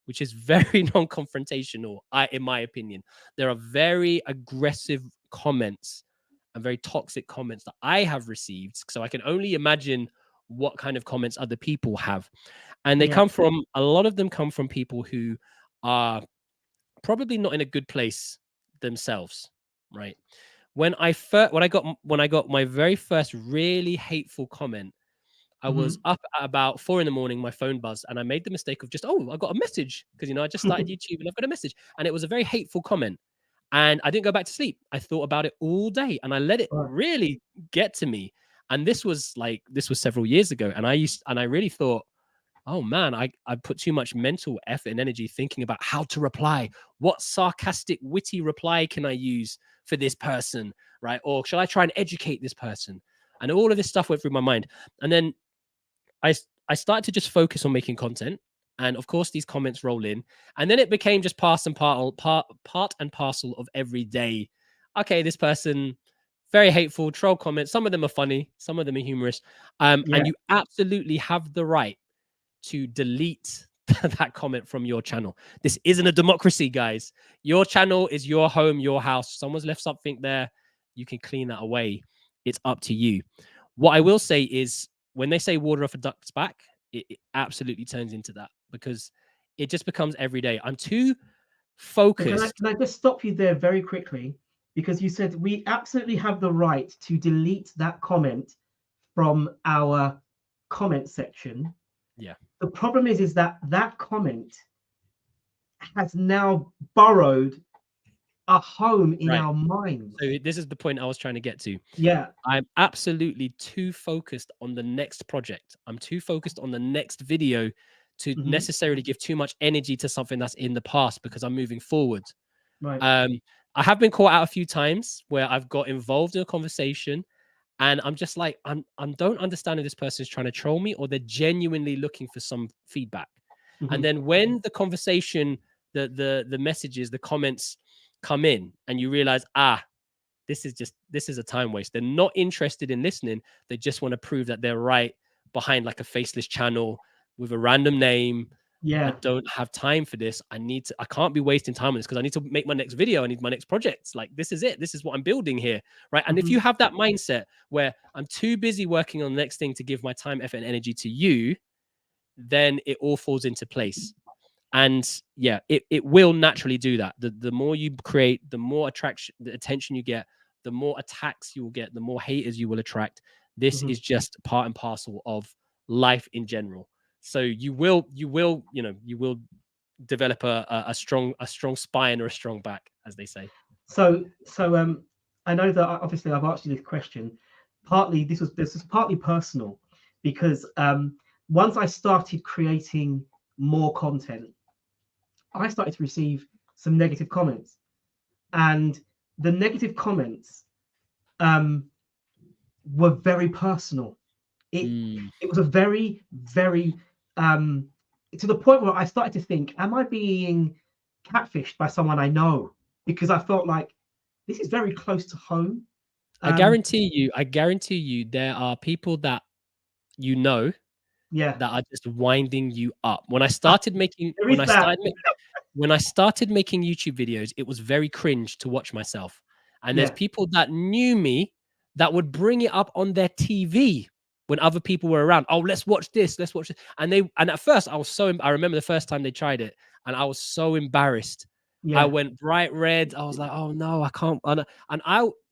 which is very non-confrontational, in my opinion, there are very aggressive comments and very toxic comments that I have received. So I can only imagine what kind of comments other people have. And they come from, a lot of them come from people who are probably not in a good place themselves, right? When I got my very first really hateful comment, I was up at about 4 a.m. My phone buzzed, and I made the mistake of just, I got a message because I just started YouTube and I've got a message, and it was a very hateful comment. And I didn't go back to sleep. I thought about it all day, and I let it really get to me. And this was several years ago, and I really thought, oh man, I put too much mental effort and energy thinking about how to reply. What sarcastic, witty reply can I use for this person, right? Or shall I try and educate this person? And all of this stuff went through my mind. And then I started to just focus on making content. And of course, these comments roll in. And then it became just part and parcel of every day. Okay, this person, very hateful, troll comments. Some of them are funny, some of them are humorous. And you absolutely have the right to delete that comment from your channel. This isn't a democracy, guys. Your channel is your home, your house. Someone's left something there, you can clean that away. It's up to you. What I will say is, when they say water off a duck's back, it absolutely turns into that, because it just becomes every day. I'm too focused. Can I just stop you there very quickly? Because you said we absolutely have the right to delete that comment from our comment section. Yeah. The problem is that that comment has now burrowed a home in Right. our minds. So this is the point I was trying to get to. Yeah. I'm absolutely too focused on the next project. I'm too focused on the next video to necessarily give too much energy to something that's in the past, because I'm moving forward. Right. I have been caught out a few times where I've got involved in a conversation and I'm just like, I don't understand if this person is trying to troll me or they're genuinely looking for some feedback. And then when the conversation, the messages, the comments come in, and you realize, this is a time waste. They're not interested in listening. They just want to prove that they're right behind like a faceless channel with a random name. Yeah. I don't have time for this. I can't be wasting time on this, because I need to make my next video. I need my next projects. Like, this is it. This is what I'm building here. Right. And if you have that mindset where I'm too busy working on the next thing to give my time, effort, and energy to you, then it all falls into place. And yeah, it will naturally do that. The more you create, the more attention you get, the more attacks you will get, the more haters you will attract. This is just part and parcel of life in general. So you will develop a strong spine or a strong back, as they say. So I know that obviously I've asked you this question. Partly this was partly personal, because once I started creating more content, I started to receive some negative comments, and the negative comments were very personal. It was a very, very to the point where I started to think, am I being catfished by someone I know? Because I felt like this is very close to home. I guarantee you there are people that that are just winding you up. When I started making YouTube videos, it was very cringe to watch myself. And there's people that knew me that would bring it up on their TV when other people were around. Oh, let's watch this. And at first I remember the first time they tried it, and I was so embarrassed. I went bright red. I was like, oh no, I can't.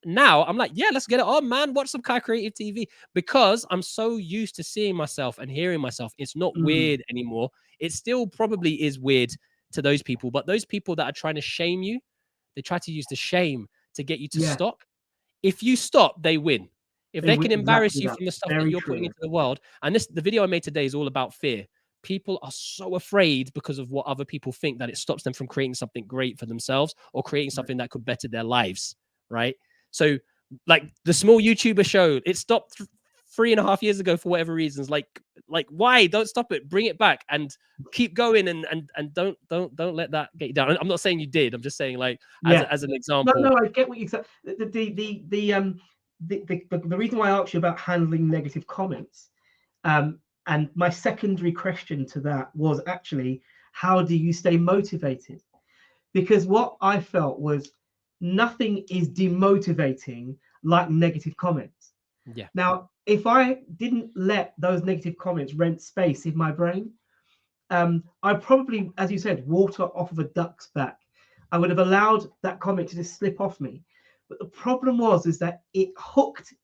Now I'm like, yeah, let's get it on, man. Watch some KaiCreative TV, because I'm so used to seeing myself and hearing myself. It's not weird anymore. It still probably is weird to those people, but those people that are trying to shame you, they try to use the shame to get you to stop. If you stop, they win. If they can embarrass you from the stuff that you're putting into the world. And the video I made today is all about fear. People are so afraid because of what other people think that it stops them from creating something great for themselves or creating something that could better their lives, right? So like the small YouTuber show, it stopped 3.5 years ago for whatever reasons. Like why? Don't stop it. Bring it back and keep going, and don't let that get you down. I'm not saying you did. I'm just saying, like, as an example. No, I get what you said. The reason why I asked you about handling negative comments, and my secondary question to that was actually, how do you stay motivated? Because what I felt was nothing is demotivating like negative comments. Yeah. Now, if I didn't let those negative comments rent space in my brain, I probably, as you said, water off of a duck's back. I would have allowed that comment to just slip off me. But the problem is that it hooked.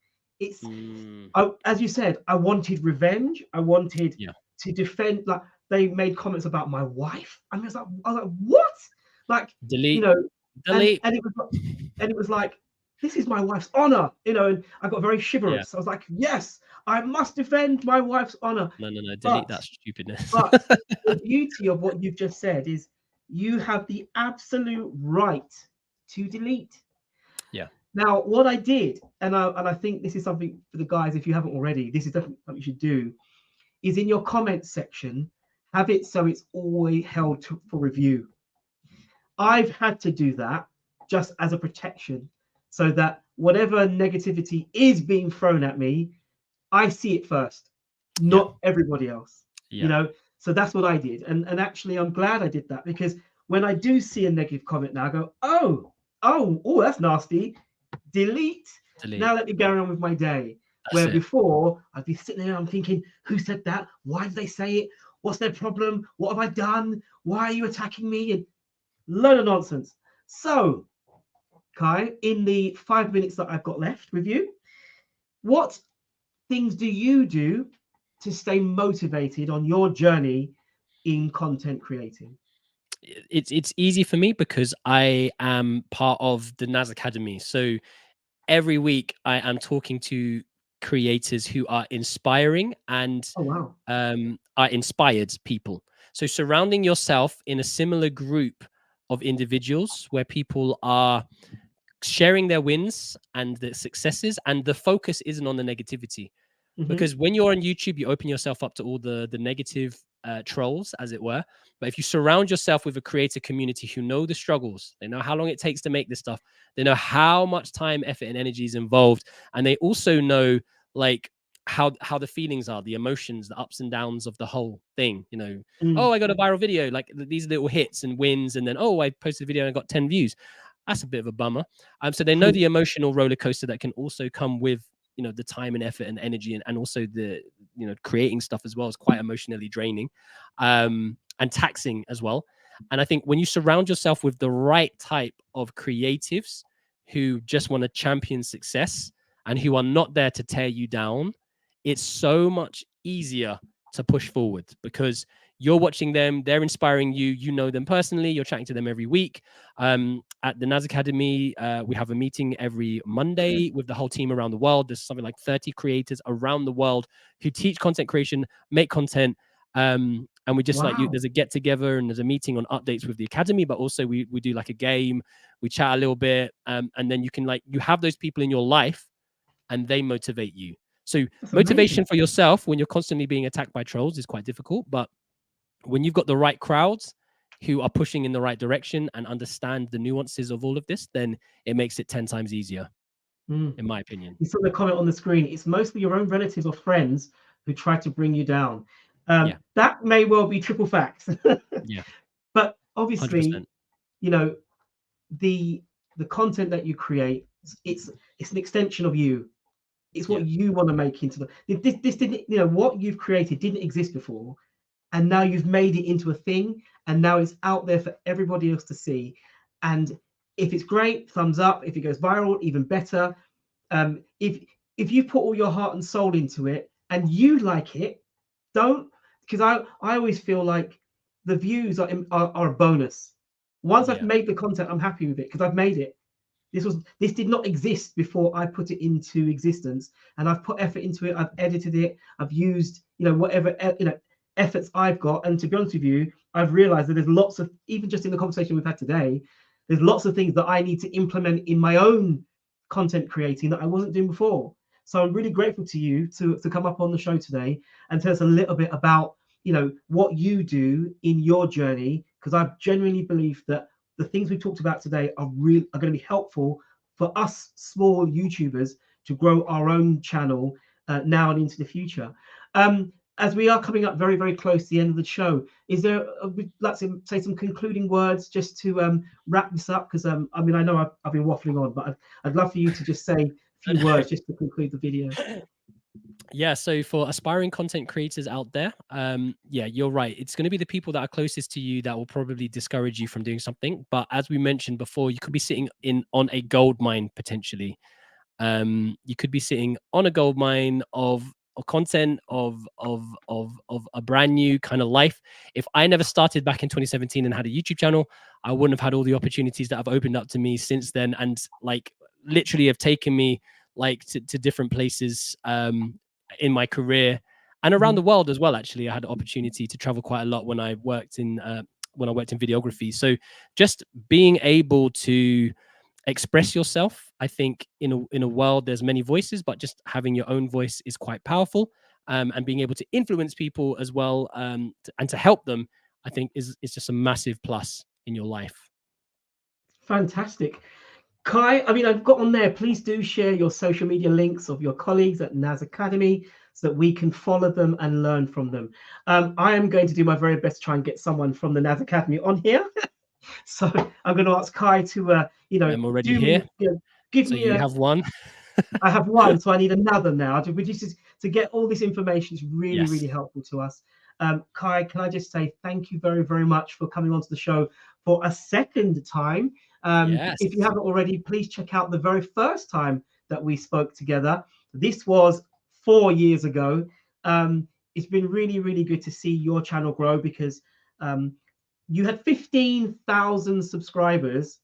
As you said, I wanted revenge. I wanted to defend. Like, they made comments about my wife. I was like, what? Like, delete. And it was like, this is my wife's honor, and I got very chivalrous. I was like, yes, I must defend my wife's honor. No, delete that stupidness. But the beauty of what you've just said is you have the absolute right to delete. Yeah. Now, what I did, and I think this is something for the guys, if you haven't already, this is definitely something you should do, is in your comments section, have it so it's always held for review. I've had to do that just as a protection, so that whatever negativity is being thrown at me, I see it first, not everybody else. So that's what I did, and actually I'm glad I did that, because when I do see a negative comment now, I go, oh, that's nasty, delete. Absolutely. Now let me go on with my day. That's Where it. before I'd be sitting there, I'm thinking, who said that? Why did they say it? What's their problem? What have I done? Why are you attacking me? And load of nonsense. So, Kai, in the 5 minutes that I've got left with you, what things do you do to stay motivated on your journey in content creating? It's easy for me because I am part of the NAS Academy. So every week I am talking to creators who are inspiring and Oh wow. are inspired people. So surrounding yourself in a similar group of individuals where people are sharing their wins and their successes, and the focus isn't on the negativity. Mm-hmm. Because when you're on YouTube, you open yourself up to all the negative trolls, as it were. But if you surround yourself with a creator community who know the struggles, they know how long it takes to make this stuff, they know how much time, effort, and energy is involved, and they also know like how the feelings are, the emotions, the ups and downs of the whole thing. You know, Mm, oh, I got a viral video, like these little hits and wins, and then oh, I posted a video and I got 10 views. That's a bit of a bummer. So they know the emotional roller coaster that can also come with the time and effort and energy, and also the creating stuff as well is quite emotionally draining and taxing as well. And I think when you surround yourself with the right type of creatives who just want to champion success and who are not there to tear you down, it's so much easier to push forward because you're watching them, they're inspiring you, you know them personally, you're chatting to them every week. At the NAS Academy, we have a meeting every Monday with the whole team around the world. There's something like 30 creators around the world who teach content creation, make content. And we just wow. there's a get together and there's a meeting on updates with the academy, but also we do like a game, we chat a little bit, and then you can you have those people in your life and they motivate you. So That's motivation amazing. for yourself when you're constantly being attacked by trolls is quite difficult, but when you've got the right crowds who are pushing in the right direction and understand the nuances of all of this, then it makes it 10 times easier, in my opinion. You saw the comment on the screen. It's mostly your own relatives or friends who try to bring you down. Yeah. That may well be triple facts. Yeah. But obviously, 100%. you know, the content that you create, it's an extension of you. It's Yeah. what you want to make into this didn't, what you've created didn't exist before, and now you've made it into a thing, and now it's out there for everybody else to see. And if it's great, thumbs up. If it goes viral, even better. If you put all your heart and soul into it and you like it, don't, because I always feel like the views are a bonus. Once I've Yeah. made the content, I'm happy with it because I've made it. This did not exist before I put it into existence, and I've put effort into it. I've edited it. I've used whatever efforts I've got. And to be honest with you, I've realized that there's lots of, even just in the conversation we've had today, there's lots of things that I need to implement in my own content creating that I wasn't doing before. So I'm really grateful to you to come up on the show today and tell us a little bit about what you do in your journey, because I genuinely believe that the things we've talked about today are going to be helpful for us small YouTubers to grow our own channel now and into the future. As we are coming up very, very close to the end of the show, is there, we'd like to say some concluding words just to wrap this up? Because I mean, I know I've been waffling on, but I'd love for you to just say a few words just to conclude the video. Yeah, so for aspiring content creators out there, yeah, you're right. It's going to be the people that are closest to you that will probably discourage you from doing something. But as we mentioned before, you could be sitting on a gold mine potentially. You could be sitting on a gold mine of content of a brand new kind of life. If I never started back in 2017 and had a YouTube channel, I wouldn't have had all the opportunities that have opened up to me since then, and literally have taken me to different places in my career and around the world as well. Actually, I had the opportunity to travel quite a lot when I worked in videography. So just being able to express yourself, I think in a world there's many voices, but just having your own voice is quite powerful. And being able to influence people as well, and to help them, I think is just a massive plus in your life. Fantastic. Kai, I mean, I've got on there, please do share your social media links of your colleagues at NAS Academy so that we can follow them and learn from them. I am going to do my very best to try and get someone from the NAS Academy on here. So I'm going to ask Kai to, I'm already do me, here. give So me you a, have one. I have one, so I need another now. Which is to get all this information is really, Yes. really helpful to us. Kai, can I just say thank you very, very much for coming onto the show for a second time. Yes. If you haven't already, please check out the very first time that we spoke together. This was 4 years ago. It's been really, really good to see your channel grow because you had 15,000 subscribers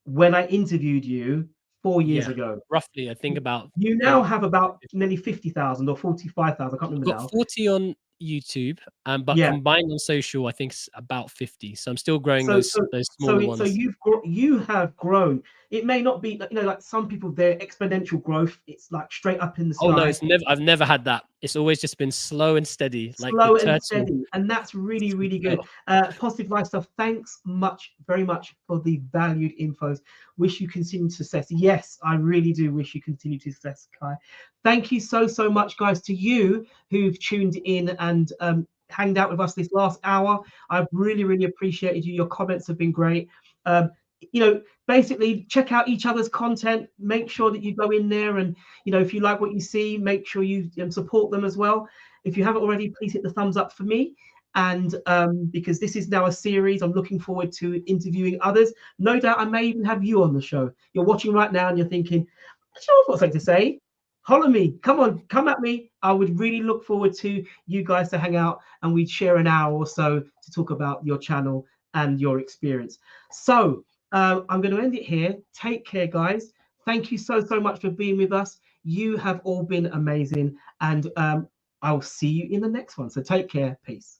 when I interviewed you 4 years Yeah. ago. Roughly, I think about You now have about nearly 50,000 or 45,000. I can't I've remember got now. 40 on YouTube, but Yeah. combined on social, I think it's about 50. So I'm still growing So those smaller so ones. you have grown. It may not be, you know, like some people, their exponential growth, it's like straight up in the Oh no, sky. I've never had that. It's always just been slow and steady, like the Slow and turtle. steady, and that's really, really good. Slow. Positive life stuff. Thanks very much for the valued infos. Wish you continued success. Yes, I really do wish you continued success, Kai. Thank you so much, guys, to you who've tuned in and hanged out with us this last hour. I've really appreciated you. Your comments have been great. You know, basically check out each other's content. Make sure that you go in there and, you know, if you like what you see, make sure you support them as well. If you haven't already, please hit the thumbs up for me. And because this is now a series, I'm looking forward to interviewing others. No doubt I may even have you on the show. You're watching right now and you're thinking, sure, I've got something to say. Holler me. Come on, come at me. I would really look forward to you guys to hang out and we'd share an hour or so to talk about your channel and your experience. So I'm going to end it here. Take care, guys. Thank you so much for being with us. You have all been amazing. And I'll see you in the next one. So take care. Peace.